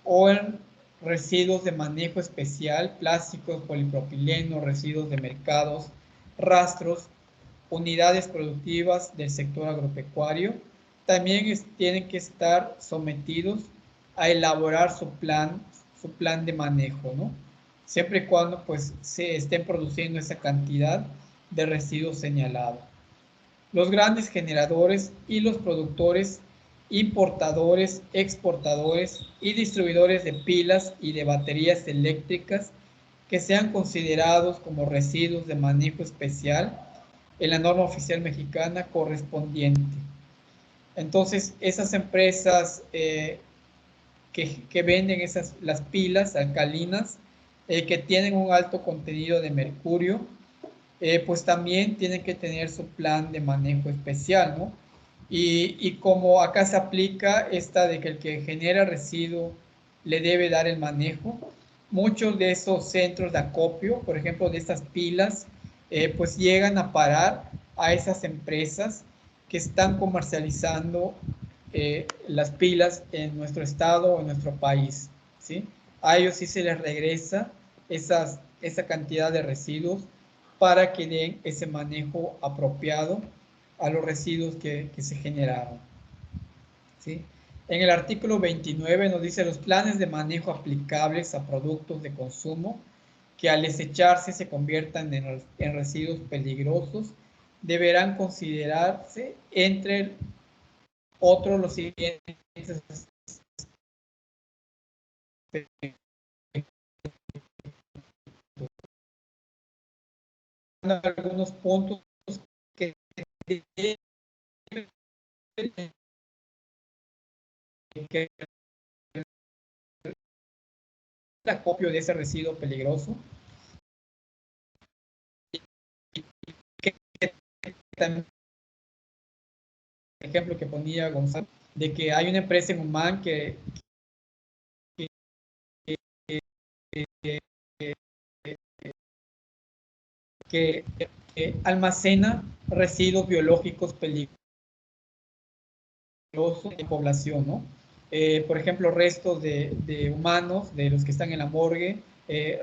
o en residuos de manejo especial, plásticos, polipropileno, residuos de mercados, rastros, unidades productivas del sector agropecuario, también tienen que estar sometidos a elaborar su plan de manejo, ¿no? siempre y cuando pues se estén produciendo esa cantidad de residuos señalado. Los grandes generadores y los productores, importadores, exportadores y distribuidores de pilas y de baterías eléctricas que sean considerados como residuos de manejo especial en la norma oficial mexicana correspondiente. Entonces, esas empresas que venden las pilas alcalinas que tienen un alto contenido de mercurio, pues también tienen que tener su plan de manejo especial, ¿no? Y como acá se aplica esta de que el que genera residuo le debe dar el manejo, muchos de esos centros de acopio, por ejemplo, de estas pilas, pues llegan a parar a esas empresas que están comercializando las pilas en nuestro estado o en nuestro país, ¿sí? A ellos sí se les regresa esa cantidad de residuos para que den ese manejo apropiado a los residuos que se generaron, ¿sí? En el artículo 29 nos dice los planes de manejo aplicables a productos de consumo que al desecharse se conviertan en residuos peligrosos deberán considerarse entre otros los siguientes algunos puntos que el acopio de ese residuo peligroso, que también el ejemplo que ponía Gonzalo, de que hay una empresa en Humán que almacena residuos biológicos peligrosos en población, ¿no? Por ejemplo, restos de humanos, de los que están en la morgue,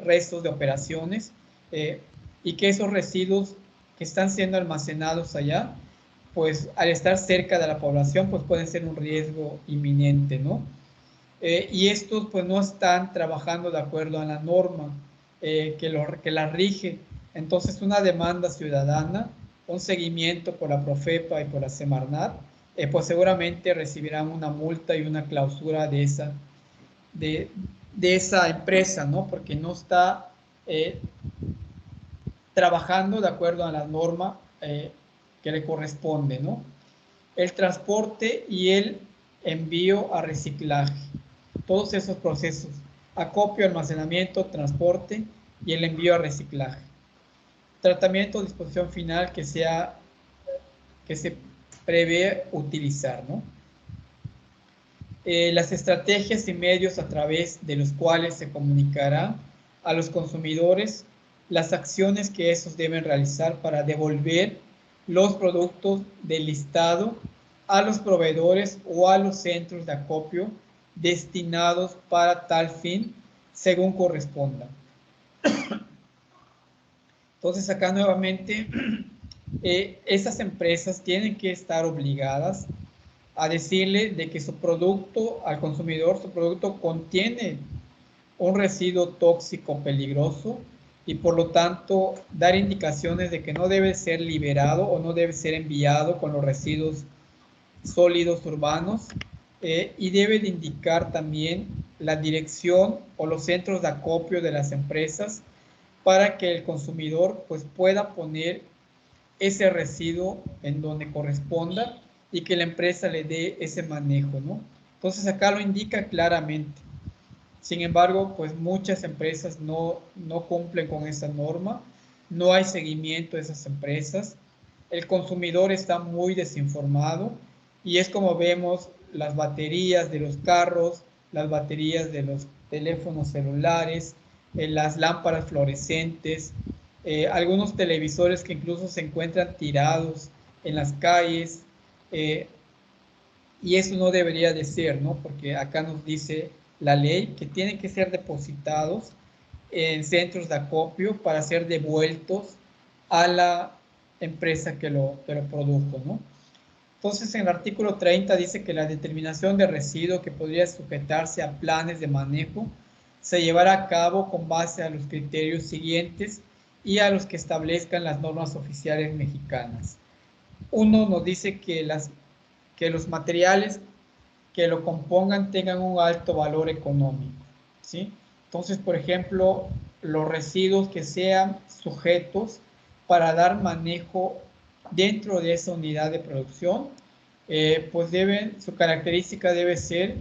restos de operaciones, y que esos residuos que están siendo almacenados allá, pues al estar cerca de la población, pues pueden ser un riesgo inminente, ¿no? Y estos pues no están trabajando de acuerdo a la norma que la rige. Entonces una demanda ciudadana, un seguimiento por la Profepa y por la Semarnat, pues seguramente recibirán una multa y una clausura de, de esa empresa, ¿no? Porque no está trabajando de acuerdo a la norma que le corresponde, ¿no? El transporte y el envío a reciclaje. Todos esos procesos, acopio, almacenamiento, transporte y el envío a reciclaje. Tratamiento o disposición final que se prevé utilizar, ¿no? Las estrategias y medios a través de los cuales se comunicará a los consumidores las acciones que esos deben realizar para devolver los productos del listado a los proveedores o a los centros de acopio destinados para tal fin según corresponda. Entonces acá nuevamente esas empresas tienen que estar obligadas a decirle de que su producto al consumidor, su producto contiene un residuo tóxico peligroso y por lo tanto dar indicaciones de que no debe ser liberado o no debe ser enviado con los residuos sólidos urbanos y debe de indicar también la dirección o los centros de acopio de las empresas para que el consumidor pues pueda poner ese residuo en donde corresponda y que la empresa le dé ese manejo, ¿no? Entonces acá lo indica claramente. Sin embargo, pues muchas empresas no cumplen con esa norma, no hay seguimiento de esas empresas, el consumidor está muy desinformado y es como vemos las baterías de los carros, las baterías de los teléfonos celulares, las lámparas fluorescentes, algunos televisores que incluso se encuentran tirados en las calles, y eso no debería de ser, ¿no? Porque acá nos dice la ley que tienen que ser depositados en centros de acopio para ser devueltos a la empresa que lo produjo, ¿no? Entonces, en el artículo 30 dice que la determinación de residuo que podría sujetarse a planes de manejo se llevará a cabo con base a los criterios siguientes y a los que establezcan las normas oficiales mexicanas. Uno nos dice que los materiales que lo compongan tengan un alto valor económico, ¿sí? Entonces, por ejemplo, los residuos que sean sujetos para dar manejo dentro de esa unidad de producción, pues su característica debe ser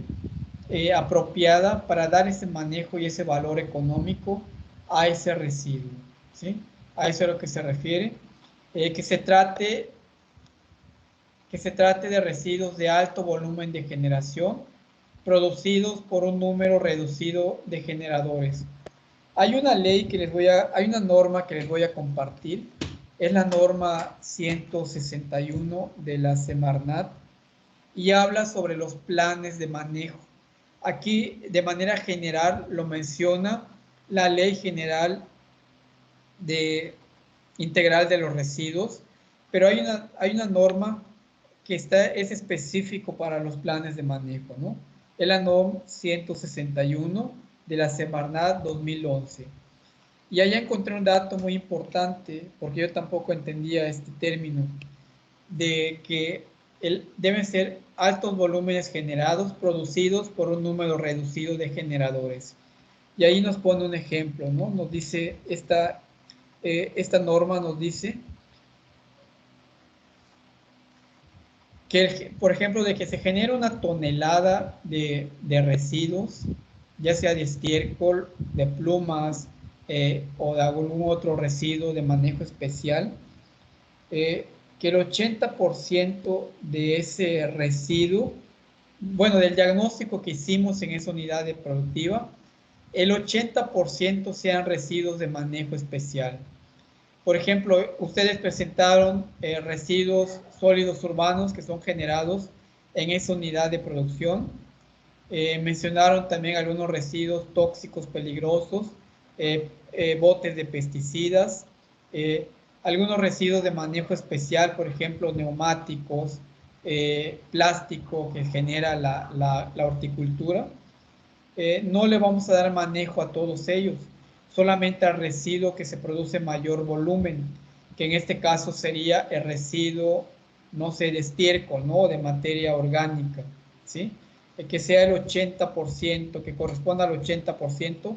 apropiada para dar ese manejo y ese valor económico a ese residuo, ¿sí? A eso es a lo que se refiere. Que se trate de residuos de alto volumen de generación producidos por un número reducido de generadores. Hay una norma que les voy a compartir, es la norma 161 de la Semarnat y habla sobre los planes de manejo. Aquí, de manera general, lo menciona la Ley General Integral de los Residuos, pero hay una norma que es específico para los planes de manejo, ¿no? Es la NOM 161 de la Semarnat 2011. Y allá encontré un dato muy importante, porque yo tampoco entendía este término, de que deben ser altos volúmenes generados, producidos por un número reducido de generadores. Y ahí nos pone un ejemplo, ¿no? Nos dice, esta norma nos dice que, por ejemplo, de que se genera una tonelada de residuos, ya sea de estiércol, de plumas o de algún otro residuo de manejo especial, que el 80% de ese residuo, bueno, del diagnóstico que hicimos en esa unidad de productiva, el 80% sean residuos de manejo especial. Por ejemplo, ustedes presentaron residuos sólidos urbanos que son generados en esa unidad de producción. Mencionaron también algunos residuos tóxicos peligrosos, botes de pesticidas, algunos residuos de manejo especial, por ejemplo, neumáticos, plástico que genera la horticultura. No le vamos a dar manejo a todos ellos, solamente al residuo que se produce mayor volumen, que en este caso sería el residuo, no sé, de estiércol, ¿no? De materia orgánica, ¿sí? Que sea el 80%, que corresponda al 80%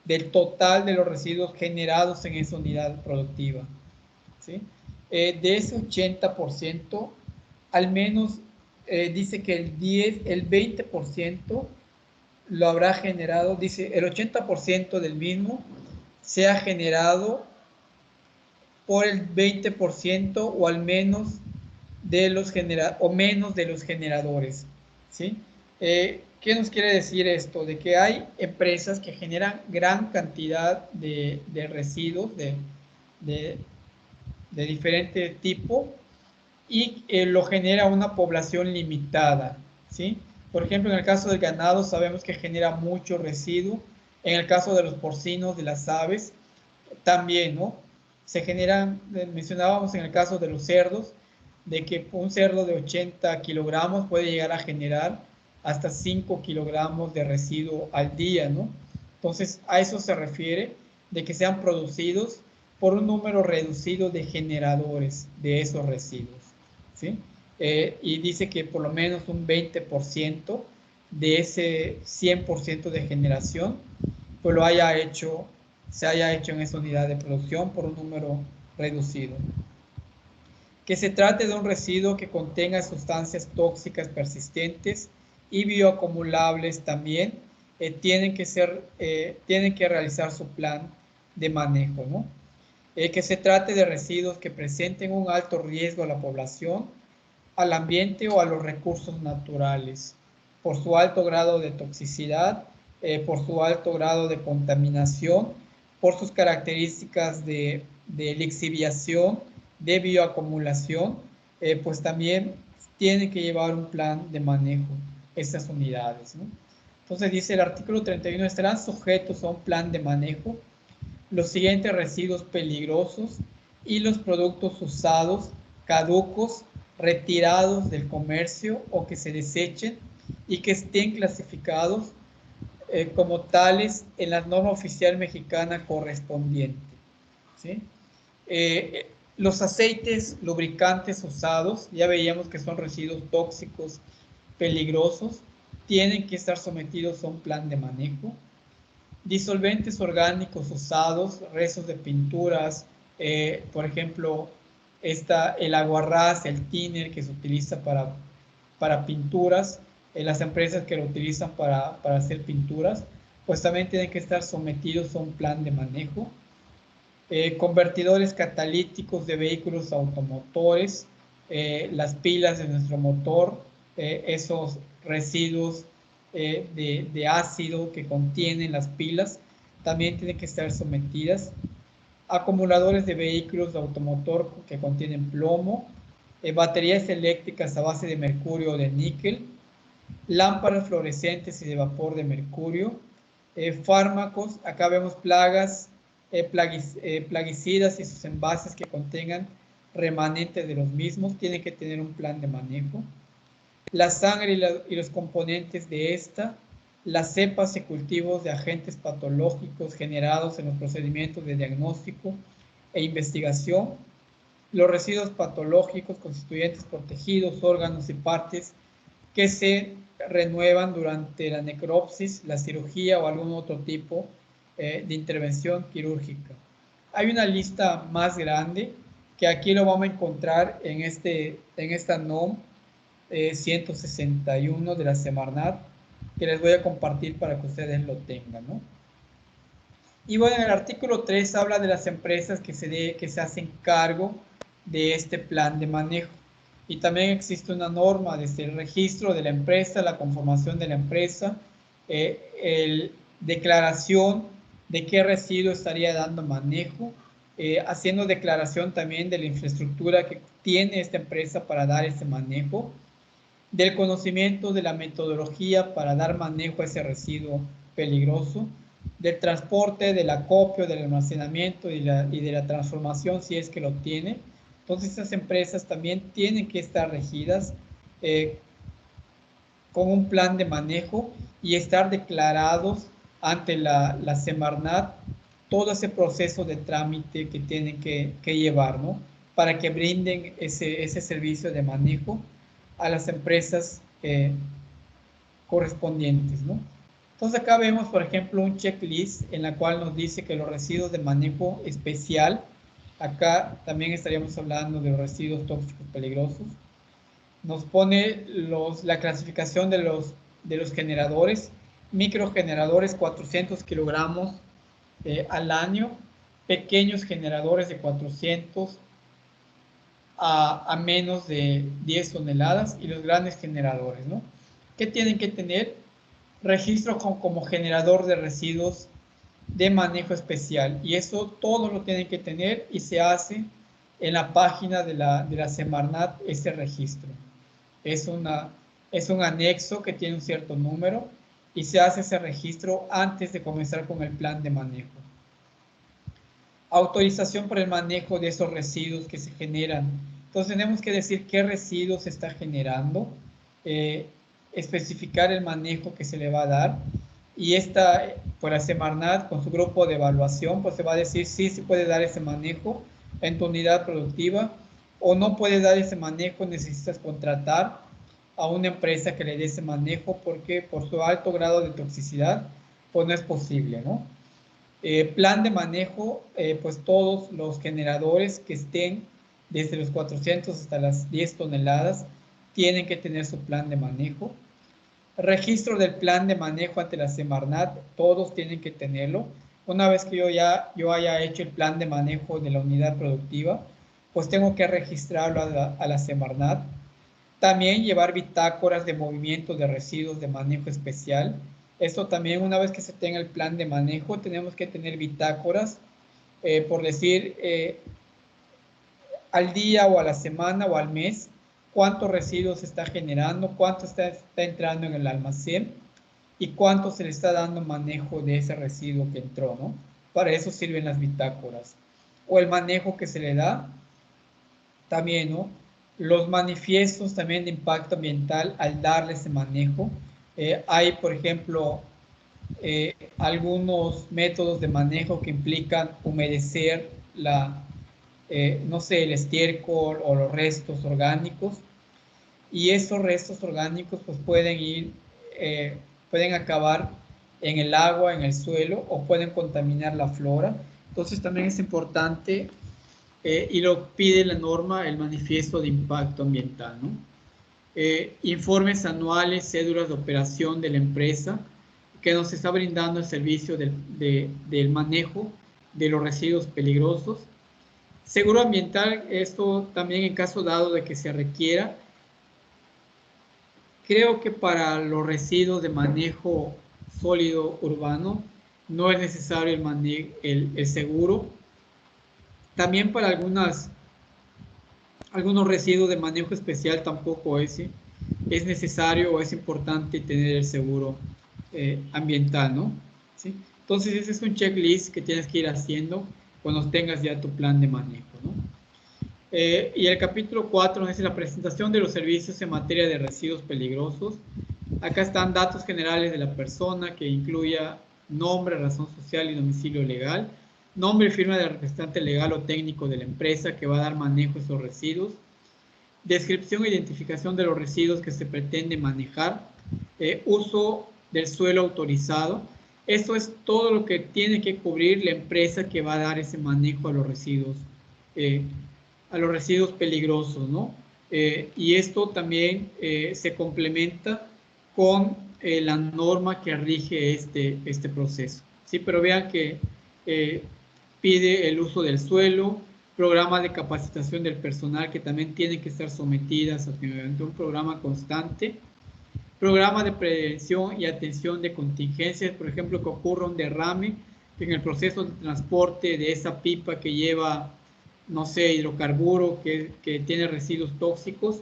del total de los residuos generados en esa unidad productiva, ¿sí? De ese 80%, al menos dice que el 20% lo habrá generado, dice, el 80% del mismo se ha generado por el 20% o al menos menos de los generadores, ¿sí? ¿Qué nos quiere decir esto? De que hay empresas que generan gran cantidad de residuos de diferente tipo y lo genera una población limitada, ¿sí? Por ejemplo, en el caso del ganado sabemos que genera mucho residuo. En el caso de los porcinos, de las aves, también, ¿no? Se generan, mencionábamos en el caso de los cerdos, de que un cerdo de 80 kilogramos puede llegar a generar hasta 5 kilogramos de residuo al día, ¿no? Entonces, a eso se refiere, de que sean producidos por un número reducido de generadores de esos residuos, ¿sí? Y dice que por lo menos un 20% de ese 100% de generación, pues se haya hecho en esa unidad de producción por un número reducido. Que se trate de un residuo que contenga sustancias tóxicas persistentes y bioacumulables también, tienen que realizar su plan de manejo, ¿no? Que se trate de residuos que presenten un alto riesgo a la población, al ambiente o a los recursos naturales, por su alto grado de toxicidad, por su alto grado de contaminación, por sus características de lixiviación, de bioacumulación, pues también tienen que llevar un plan de manejo estas unidades, ¿no? Entonces dice el artículo 31, estarán sujetos a un plan de manejo los siguientes residuos peligrosos y los productos usados, caducos, retirados del comercio o que se desechen y que estén clasificados como tales en la norma oficial mexicana correspondiente, ¿sí? Los aceites lubricantes usados, ya veíamos que son residuos tóxicos peligrosos, tienen que estar sometidos a un plan de manejo. Disolventes orgánicos usados, restos de pinturas, por ejemplo, el aguarrás, el thinner que se utiliza para pinturas, las empresas que lo utilizan para hacer pinturas, pues también tienen que estar sometidos a un plan de manejo. Convertidores catalíticos de vehículos automotores, las pilas de nuestro motor, esos residuos de ácido que contienen las pilas, también tienen que estar sometidas. Acumuladores de vehículos de automotor que contienen plomo, baterías eléctricas a base de mercurio o de níquel, lámparas fluorescentes y de vapor de mercurio, fármacos, acá vemos plagas, plaguicidas y sus envases que contengan remanentes de los mismos, tienen que tener un plan de manejo. La sangre y los componentes de esta, las cepas y cultivos de agentes patológicos generados en los procedimientos de diagnóstico e investigación, los residuos patológicos constituyentes protegidos, órganos y partes que se renuevan durante la necropsis, la cirugía o algún otro tipo de intervención quirúrgica. Hay una lista más grande que aquí lo vamos a encontrar en esta NOM 161 de la Semarnat, que les voy a compartir para que ustedes lo tengan, ¿no? Y bueno, en el artículo 3 habla de las empresas que se hacen cargo de este plan de manejo. Y también existe una norma desde el registro de la empresa, la conformación de la empresa, declaración de qué residuo estaría dando manejo, haciendo declaración también de la infraestructura que tiene esta empresa para dar ese manejo, del conocimiento de la metodología para dar manejo a ese residuo peligroso, del transporte, del acopio, del almacenamiento y de la transformación si es que lo tiene. Entonces esas empresas también tienen que estar regidas con un plan de manejo y estar declarados ante la Semarnat todo ese proceso de trámite que tienen que llevar, ¿no? Para que brinden ese servicio de manejo a las empresas correspondientes, ¿no? Entonces acá vemos, por ejemplo, un checklist en la cual nos dice que los residuos de manejo especial, acá también estaríamos hablando de los residuos tóxicos peligrosos, nos pone la clasificación de los generadores, microgeneradores 400 kilogramos al año, pequeños generadores de 400 a menos de 10 toneladas y los grandes generadores, ¿no? ¿Qué tienen que tener? Registro como generador de residuos de manejo especial, y eso todo lo tienen que tener y se hace en la página de la Semarnat ese registro. Es un anexo que tiene un cierto número y se hace ese registro antes de comenzar con el plan de manejo. Autorización para el manejo de esos residuos que se generan. Entonces tenemos que decir qué residuos se está generando, especificar el manejo que se le va a dar, y por la Semarnat con su grupo de evaluación pues se va a decir si se puede dar ese manejo en tu unidad productiva o no puede dar ese manejo, necesitas contratar a una empresa que le dé ese manejo porque por su alto grado de toxicidad pues no es posible, ¿no? Plan de manejo, pues todos los generadores que estén desde los 400 hasta las 10 toneladas tienen que tener su plan de manejo. Registro del plan de manejo ante la Semarnat, todos tienen que tenerlo. Una vez que yo haya hecho el plan de manejo de la unidad productiva, pues tengo que registrarlo a la Semarnat. También llevar bitácoras de movimiento de residuos de manejo especial. Esto también, una vez que se tenga el plan de manejo, tenemos que tener bitácoras, por decir, al día o a la semana o al mes, cuántos residuos se está generando, cuánto está entrando en el almacén y cuánto se le está dando manejo de ese residuo que entró, ¿no? Para eso sirven las bitácoras. O el manejo que se le da también, ¿no? Los manifiestos también de impacto ambiental al darle ese manejo. Hay, por ejemplo, algunos métodos de manejo que implican humedecer no sé, el estiércol o los restos orgánicos, y esos restos orgánicos pues pueden acabar en el agua, en el suelo, o pueden contaminar la flora. Entonces también es importante, y lo pide la norma, el manifiesto de impacto ambiental, ¿no? Informes anuales, cédulas de operación de la empresa que nos está brindando el servicio del manejo de los residuos peligrosos. Seguro ambiental, esto también en caso dado de que se requiera. Creo que para los residuos de manejo sólido urbano no es necesario el seguro. También para algunos residuos de manejo especial tampoco es necesario o es importante tener el seguro ambiental, ¿no? ¿Sí? Entonces ese es un checklist que tienes que ir haciendo cuando tengas ya tu plan de manejo, ¿no? Y el capítulo 4 es la presentación de los servicios en materia de residuos peligrosos. Acá están datos generales de la persona, que incluya nombre, razón social y domicilio legal, nombre y firma del representante legal o técnico de la empresa que va a dar manejo a esos residuos, descripción e identificación de los residuos que se pretende manejar, uso del suelo autorizado. Esto es todo lo que tiene que cubrir la empresa que va a dar ese manejo a los residuos peligrosos, ¿no? Y esto también se complementa con la norma que rige este proceso, ¿sí? Pero vean que pide el uso del suelo, programas de capacitación del personal que también tienen que estar sometidas a un programa constante, programa de prevención y atención de contingencias, por ejemplo, que ocurra un derrame en el proceso de transporte de esa pipa que lleva, no sé, hidrocarburo, que tiene residuos tóxicos,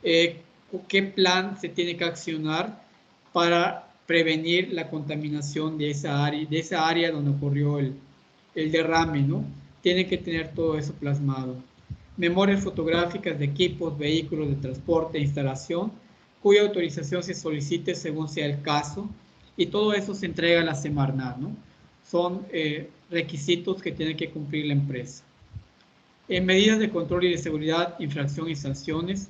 qué plan se tiene que accionar para prevenir la contaminación de esa área donde ocurrió el derrame, ¿no? Tiene que tener todo eso plasmado. Memorias fotográficas de equipos, vehículos de transporte e instalación, cuya autorización se solicite según sea el caso, y todo eso se entrega a la Semarnat, ¿no? Son requisitos que tiene que cumplir la empresa. En medidas de control y de seguridad, infracción y sanciones.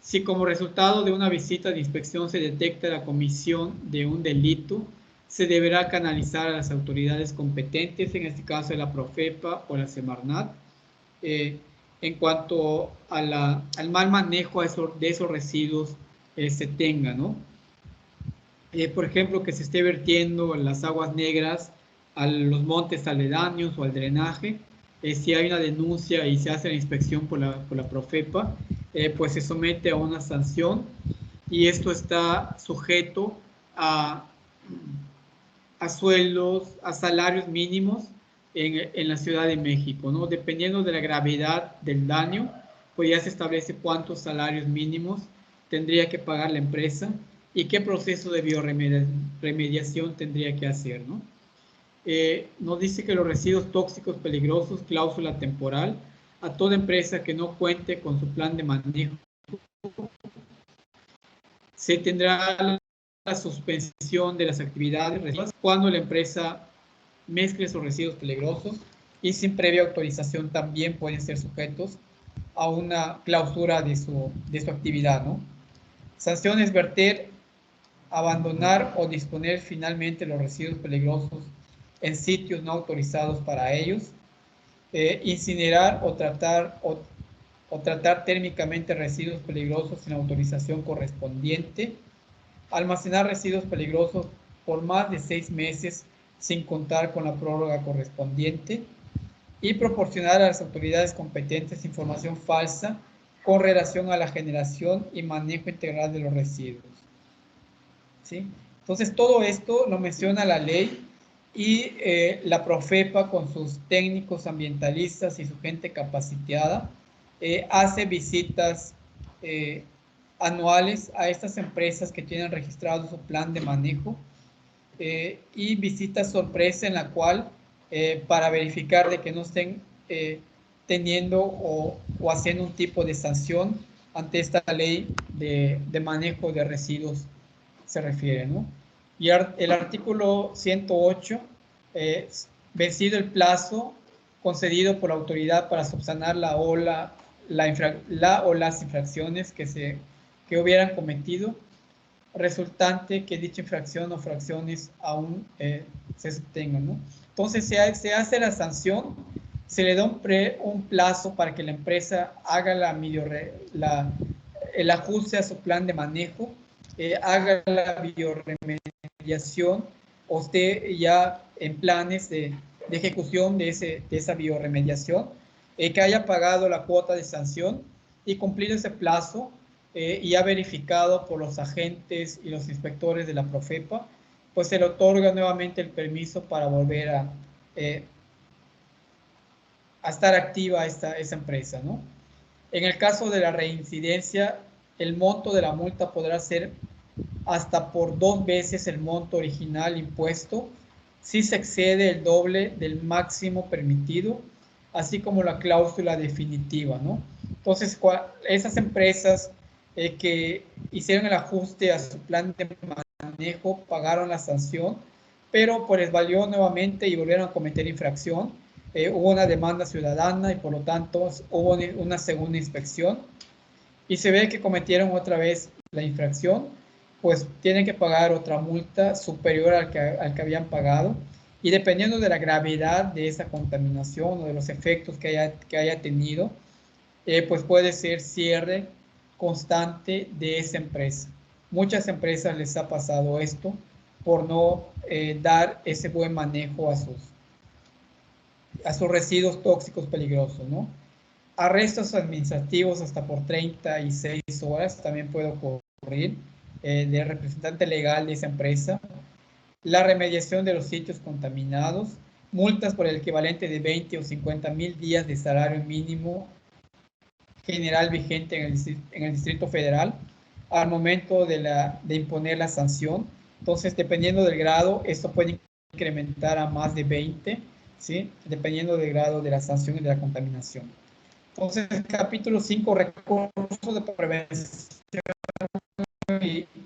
Si como resultado de una visita de inspección se detecta la comisión de un delito, se deberá canalizar a las autoridades competentes, en este caso de la Profepa o la Semarnat, en cuanto al mal manejo de esos residuos se tenga, ¿no? Por ejemplo, que se esté vertiendo las aguas negras a los montes aledaños o al drenaje. Si hay una denuncia y se hace la inspección por la Profepa, pues se somete a una sanción, y esto está sujeto a sueldos, a salarios mínimos en la Ciudad de México, ¿no? Dependiendo de la gravedad del daño, pues ya se establece cuántos salarios mínimos tendría que pagar la empresa y qué proceso de bioremediación tendría que hacer, ¿no? Nos dice que los residuos tóxicos peligrosos, cláusula temporal, a toda empresa que no cuente con su plan de manejo, se tendrá la suspensión de las actividades cuando la empresa mezcle esos residuos peligrosos, y sin previa autorización también pueden ser sujetos a una clausura de su actividad, ¿no? Sanciones: verter, abandonar o disponer finalmente los residuos peligrosos en sitios no autorizados para ellos, incinerar o tratar térmicamente residuos peligrosos sin autorización correspondiente, almacenar residuos peligrosos por más de 6 meses sin contar con la prórroga correspondiente, y proporcionar a las autoridades competentes información falsa con relación a la generación y manejo integral de los residuos, ¿sí? Entonces, todo esto lo menciona la ley, y la Profepa, con sus técnicos ambientalistas y su gente capacitada, hace visitas anuales a estas empresas que tienen registrado su plan de manejo, y visitas sorpresa en la cual, para verificar de que no estén teniendo o haciendo un tipo de sanción ante esta ley de manejo de residuos se refiere, ¿no? Y el artículo 108, vencido el plazo concedido por la autoridad para subsanar la o las infracciones que hubieran cometido, resultante que dicha infracción o fracciones aún se sostengan, ¿no? Entonces se hace la sanción, se le da un plazo para que la empresa haga el ajuste a su plan de manejo, haga la bioremediación, o esté ya en planes de ejecución de esa bioremediación, que haya pagado la cuota de sanción y cumplir ese plazo, y ha verificado por los agentes y los inspectores de la Profepa, pues se le otorga nuevamente el permiso para volver a estar activa esa empresa, ¿no? En el caso de la reincidencia, el monto de la multa podrá ser hasta por 2 veces el monto original impuesto si se excede el doble del máximo permitido, así como la cláusula definitiva, ¿no? Entonces, esas empresas que hicieron el ajuste a su plan de manejo pagaron la sanción, pero pues les valió nuevamente y volvieron a cometer infracción. Hubo una demanda ciudadana y por lo tanto hubo una segunda inspección y se ve que cometieron otra vez la infracción, pues tienen que pagar otra multa superior al que habían pagado, y dependiendo de la gravedad de esa contaminación o de los efectos que haya tenido, pues puede ser cierre constante de esa empresa. Muchas empresas les ha pasado esto por no dar ese buen manejo a sus residuos tóxicos peligrosos, ¿no? Arrestos administrativos hasta por 36 horas también puede ocurrir, del representante legal de esa empresa. La remediación de los sitios contaminados, multas por el equivalente de 20 o 50 mil días de salario mínimo general vigente en el Distrito Federal al momento de imponer la sanción. Entonces, dependiendo del grado, esto puede incrementar a más de 20, ¿sí? Dependiendo del grado de la sanción y de la contaminación. Entonces, capítulo 5, recursos de prevención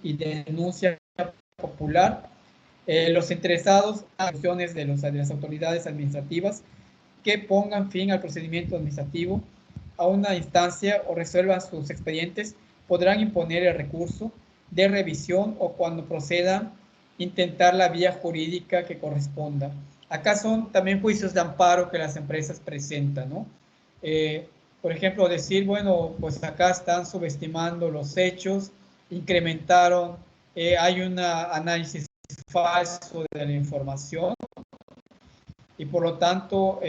y denuncia popular. Los interesados a acciones de las autoridades administrativas que pongan fin al procedimiento administrativo a una instancia o resuelvan sus expedientes podrán imponer el recurso de revisión o, cuando procedan, intentar la vía jurídica que corresponda. Acá son también juicios de amparo que las empresas presentan, ¿no? Por ejemplo, decir, bueno, pues acá están subestimando los hechos, incrementaron, hay un análisis falso de la información y por lo tanto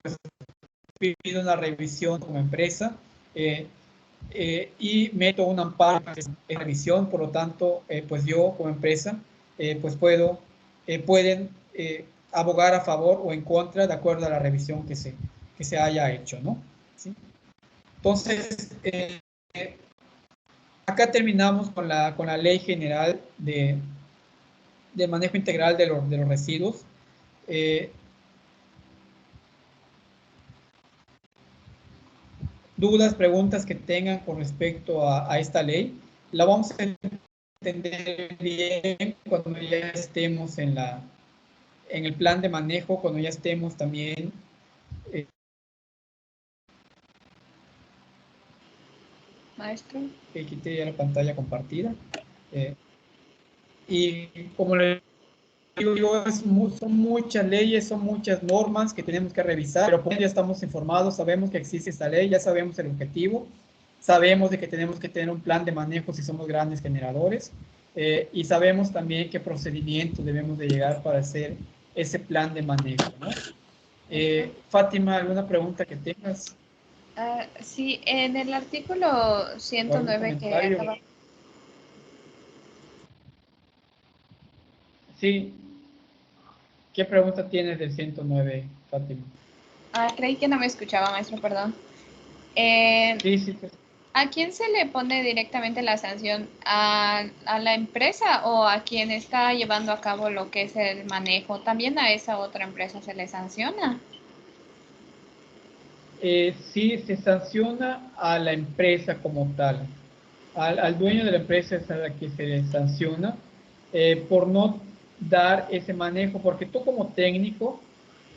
pues, pido una revisión como empresa y meto un amparo en revisión, por lo tanto pues yo como empresa pues pueden abogar a favor o en contra de acuerdo a la revisión que se haya hecho, ¿no? ¿Sí? Entonces, acá terminamos con la Ley General de manejo integral de los residuos. Dudas, preguntas que tengan con respecto a esta ley, la vamos a entender bien cuando ya estemos en el plan de manejo, cuando ya estemos también Maestro. quité ya la pantalla compartida. Y como le digo, son muchas leyes, son muchas normas que tenemos que revisar, pero ya estamos informados, sabemos que existe esta ley, ya sabemos el objetivo, sabemos de que tenemos que tener un plan de manejo si somos grandes generadores, y sabemos también qué procedimiento debemos de llegar para hacer ese plan de manejo, ¿no? Fátima, ¿alguna pregunta que tengas? Sí, en el artículo 109 que acaba... Sí. ¿Qué pregunta tienes del 109, Fátima? creí que no me escuchaba, maestro, perdón. Sí, pues. ¿A quién se le pone directamente la sanción? ¿A la empresa o a quien está llevando a cabo lo que es el manejo? ¿También a esa otra empresa se le sanciona? Sí, se sanciona a la empresa como tal. al dueño de la empresa es a la que se le sanciona por no dar ese manejo, porque tú como técnico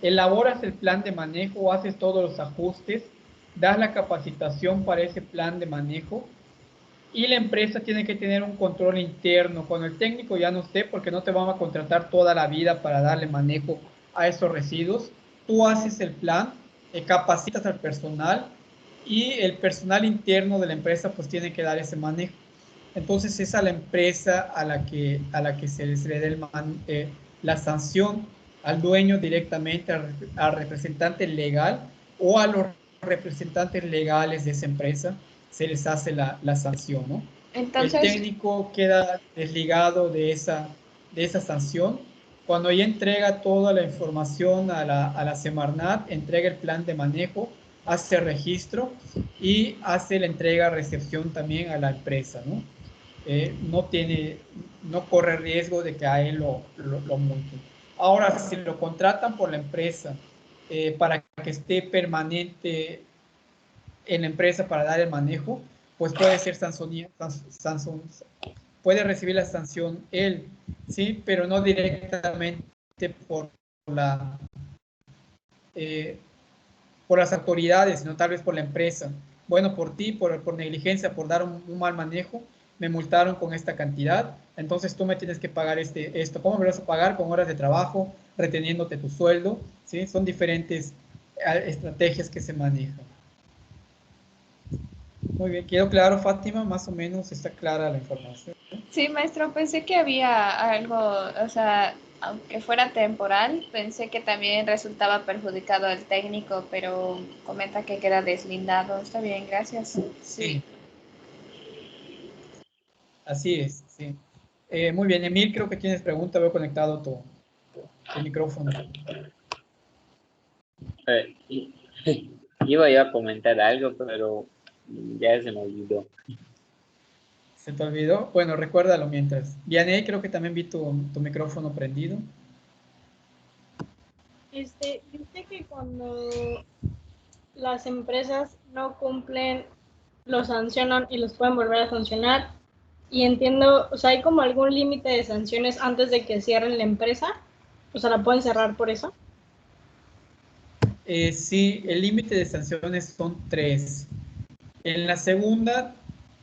elaboras el plan de manejo, haces todos los ajustes, das la capacitación para ese plan de manejo y la empresa tiene que tener un control interno. Cuando el técnico ya no esté, porque no te van a contratar toda la vida para darle manejo a esos residuos, tú haces el plan, capacitas al personal y el personal interno de la empresa pues tiene que dar ese manejo. Entonces es a la empresa a la que se le dé la sanción, al dueño directamente, al representante legal o a los representantes legales de esa empresa se les hace la sanción, ¿no? El Entonces, técnico queda desligado de esa sanción. Cuando ya entrega toda la información a la Semarnat, entrega el plan de manejo, hace registro y hace la entrega-recepción también a la empresa, ¿no? No tiene, no corre riesgo de que a él lo multen. Ahora, si lo contratan por la empresa para que esté permanente en la empresa para dar el manejo, pues puede ser puede recibir la sanción él, ¿sí? Pero no directamente por la, eh, por las autoridades, sino tal vez por la empresa. Bueno, por ti, por negligencia, por dar un mal manejo, me multaron con esta cantidad, entonces tú me tienes que pagar esto. ¿Cómo me vas a pagar? Con horas de trabajo, reteniéndote tu sueldo, ¿sí? Son diferentes estrategias que se manejan. Muy bien, quedó claro, Fátima, más o menos está clara la información. sí, maestro, pensé que había algo, o sea, aunque fuera temporal, pensé que también resultaba perjudicado el técnico, pero comenta que queda deslindado. Está bien, gracias. Sí. Sí, así es, sí. Muy bien, Emil, creo que tienes pregunta, veo conectado tu micrófono. Y- Iba yo a comentar algo, pero ya se me olvidó. ¿Se te olvidó? Bueno, recuérdalo mientras. Vianey, creo que también vi tu micrófono prendido. Dice que cuando las empresas no cumplen, los sancionan y los pueden volver a sancionar. Y entiendo, o sea, ¿hay como algún límite de sanciones antes de que cierren la empresa? O sea, ¿la pueden cerrar por eso? Sí, el límite de sanciones son 3. En la segunda,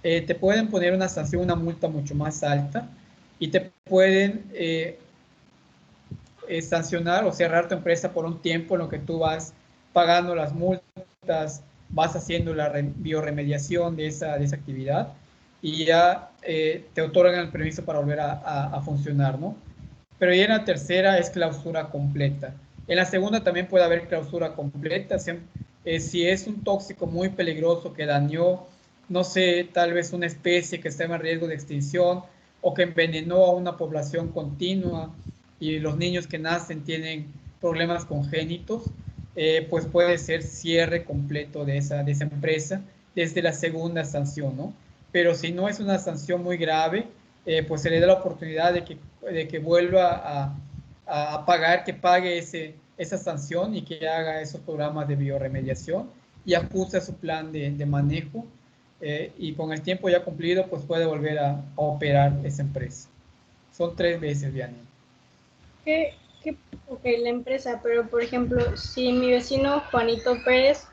te pueden poner una sanción, una multa mucho más alta y te pueden sancionar o cerrar tu empresa por un tiempo en lo que tú vas pagando las multas, vas haciendo la bioremediación de esa actividad y ya te otorgan el permiso para volver a funcionar, ¿no? Pero ya en la tercera es clausura completa. En la segunda también puede haber clausura completa, si es un tóxico muy peligroso que dañó, no sé, tal vez una especie que está en riesgo de extinción o que envenenó a una población continua y los niños que nacen tienen problemas congénitos, pues puede ser cierre completo de esa empresa desde la segunda sanción, ¿no? Pero si no es una sanción muy grave, pues se le da la oportunidad de que vuelva a pagar, que pague esa sanción y que haga esos programas de bioremediación y ajuste a su plan de manejo y con el tiempo ya cumplido, pues puede volver a operar esa empresa. Son 3 veces, Vianney. Ok, la empresa, pero por ejemplo, si mi vecino Juanito Pérez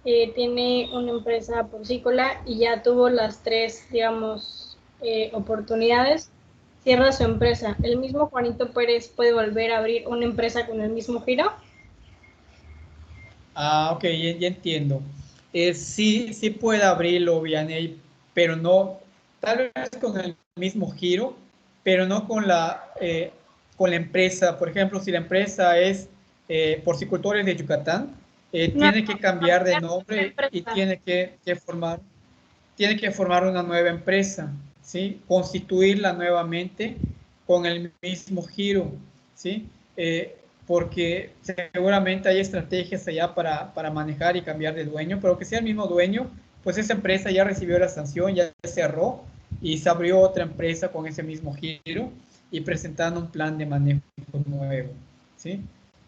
tiene una empresa porcícola y ya tuvo las 3, digamos, oportunidades, cierra su empresa. ¿El mismo Juanito Pérez puede volver a abrir una empresa con el mismo giro? Ah, ok, ya entiendo. Sí, sí puede abrirlo, Vianney, pero no, tal vez con el mismo giro, pero no con la empresa. Por ejemplo, si la empresa es Porcicultores de Yucatán, No, tiene que cambiar de la nombre y empresa. tiene que formar una nueva empresa, ¿sí? Constituirla nuevamente con el mismo giro, ¿sí? Porque seguramente hay estrategias allá para manejar y cambiar de dueño, pero que sea el mismo dueño, pues esa empresa ya recibió la sanción, ya cerró y se abrió otra empresa con ese mismo giro y presentando un plan de manejo nuevo, ¿sí?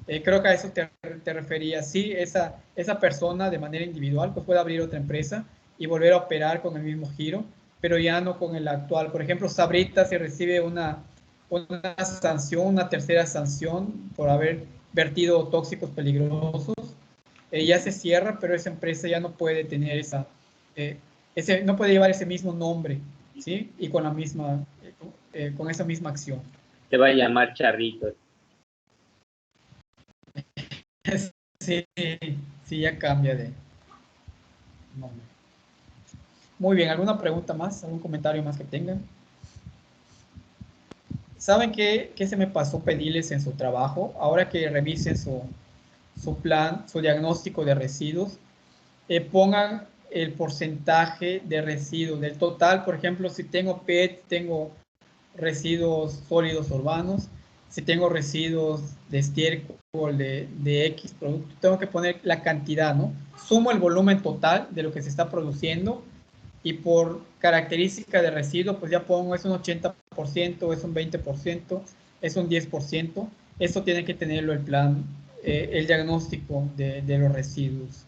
Creo que a eso te referías. Sí, esa persona de manera individual pues puede abrir otra empresa y volver a operar con el mismo giro, pero ya no con el actual. Por ejemplo, Sabrita se recibe una sanción, una tercera sanción por haber vertido tóxicos peligrosos. Ya se cierra, pero esa empresa ya no puede tener no puede llevar ese mismo nombre, ¿sí? Y con con esa misma acción. Te va a llamar Charritos. Sí, sí, ya cambia de nombre. Muy bien, ¿alguna pregunta más? ¿Algún comentario más que tengan? ¿Saben qué se me pasó pedirles en su trabajo? Ahora que revisen su plan, su diagnóstico de residuos, pongan el porcentaje de residuos del total. Por ejemplo, si tengo PET, tengo residuos sólidos urbanos, si tengo residuos de estiércol de X producto, tengo que poner la cantidad, ¿no? Sumo el volumen total de lo que se está produciendo y por característica de residuo, pues ya pongo es un 80%, es un 20%, es un 10%. Eso tiene que tenerlo el plan, el diagnóstico de los residuos,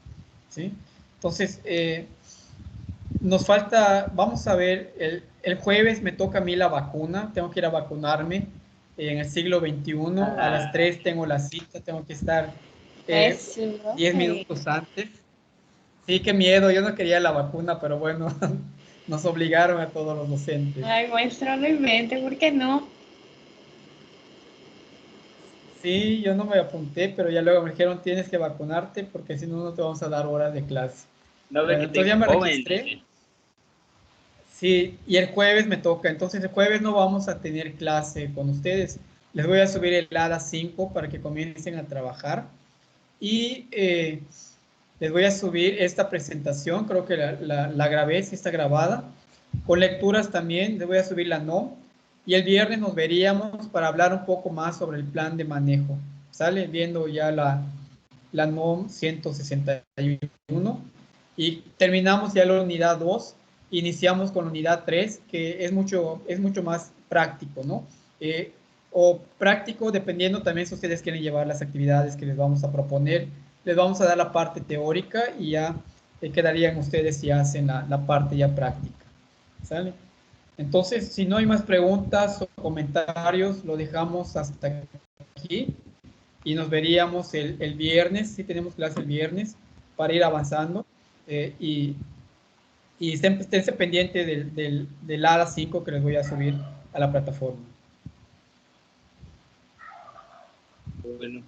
¿sí? Entonces, nos falta, vamos a ver, el jueves me toca a mí la vacuna, tengo que ir a vacunarme en el siglo XXI, a las 3 tengo la cita, tengo que estar 10 minutos antes. Sí, qué miedo, yo no quería la vacuna, pero bueno, nos obligaron a todos los docentes. Ay, maestro, no invente, ¿por qué no? Sí, yo no me apunté, pero ya luego me dijeron tienes que vacunarte porque si no, no te vamos a dar horas de clase. No ve Bueno, que entonces ya te me joven, registré. dice. Sí, y el jueves me toca, entonces el jueves no vamos a tener clase con ustedes. Les voy a subir el ADA 5 para que comiencen a trabajar y les voy a subir esta presentación, creo que la grabé, sí está grabada, con lecturas también, les voy a subir la NOM y el viernes nos veríamos para hablar un poco más sobre el plan de manejo, ¿sale? Viendo ya la NOM 161 y terminamos ya la unidad 2, iniciamos con la unidad 3, que es mucho más práctico, ¿no? O práctico dependiendo también si ustedes quieren llevar las actividades que les vamos a proponer. Les vamos a dar la parte teórica y ya quedarían ustedes si hacen la parte ya práctica. ¿Sale? Entonces, si no hay más preguntas o comentarios, lo dejamos hasta aquí y nos veríamos el viernes, si tenemos clase el viernes, para ir avanzando y esténse pendientes del ADA 5 que les voy a subir a la plataforma. Bueno.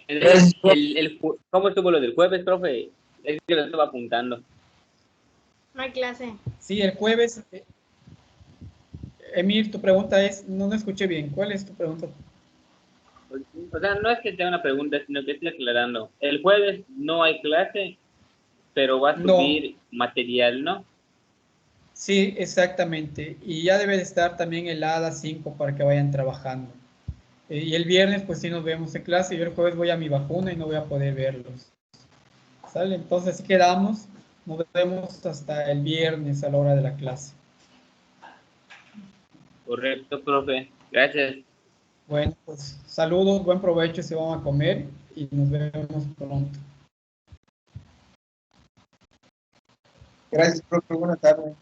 Gracias, profe. ¿Cómo estuvo lo del jueves, profe? Es que lo estaba apuntando. No hay clase. Sí, el jueves. Emir, tu pregunta es, no escuché bien. ¿Cuál es tu pregunta? O sea, no es que sea una pregunta, sino que estoy aclarando. El jueves no hay clase, pero va a No, subir material, ¿no? sí, exactamente. Y ya debe de estar también el ADA 5 para que vayan trabajando. Y el viernes, pues sí nos vemos en clase. Yo el jueves voy a mi vacuna y no voy a poder verlos. ¿Sale? Entonces, así quedamos. Nos vemos hasta el viernes a la hora de la clase. Correcto, profe. Gracias. Bueno, pues saludos, buen provecho si van a comer y nos vemos pronto. Gracias, profe. Buenas tardes.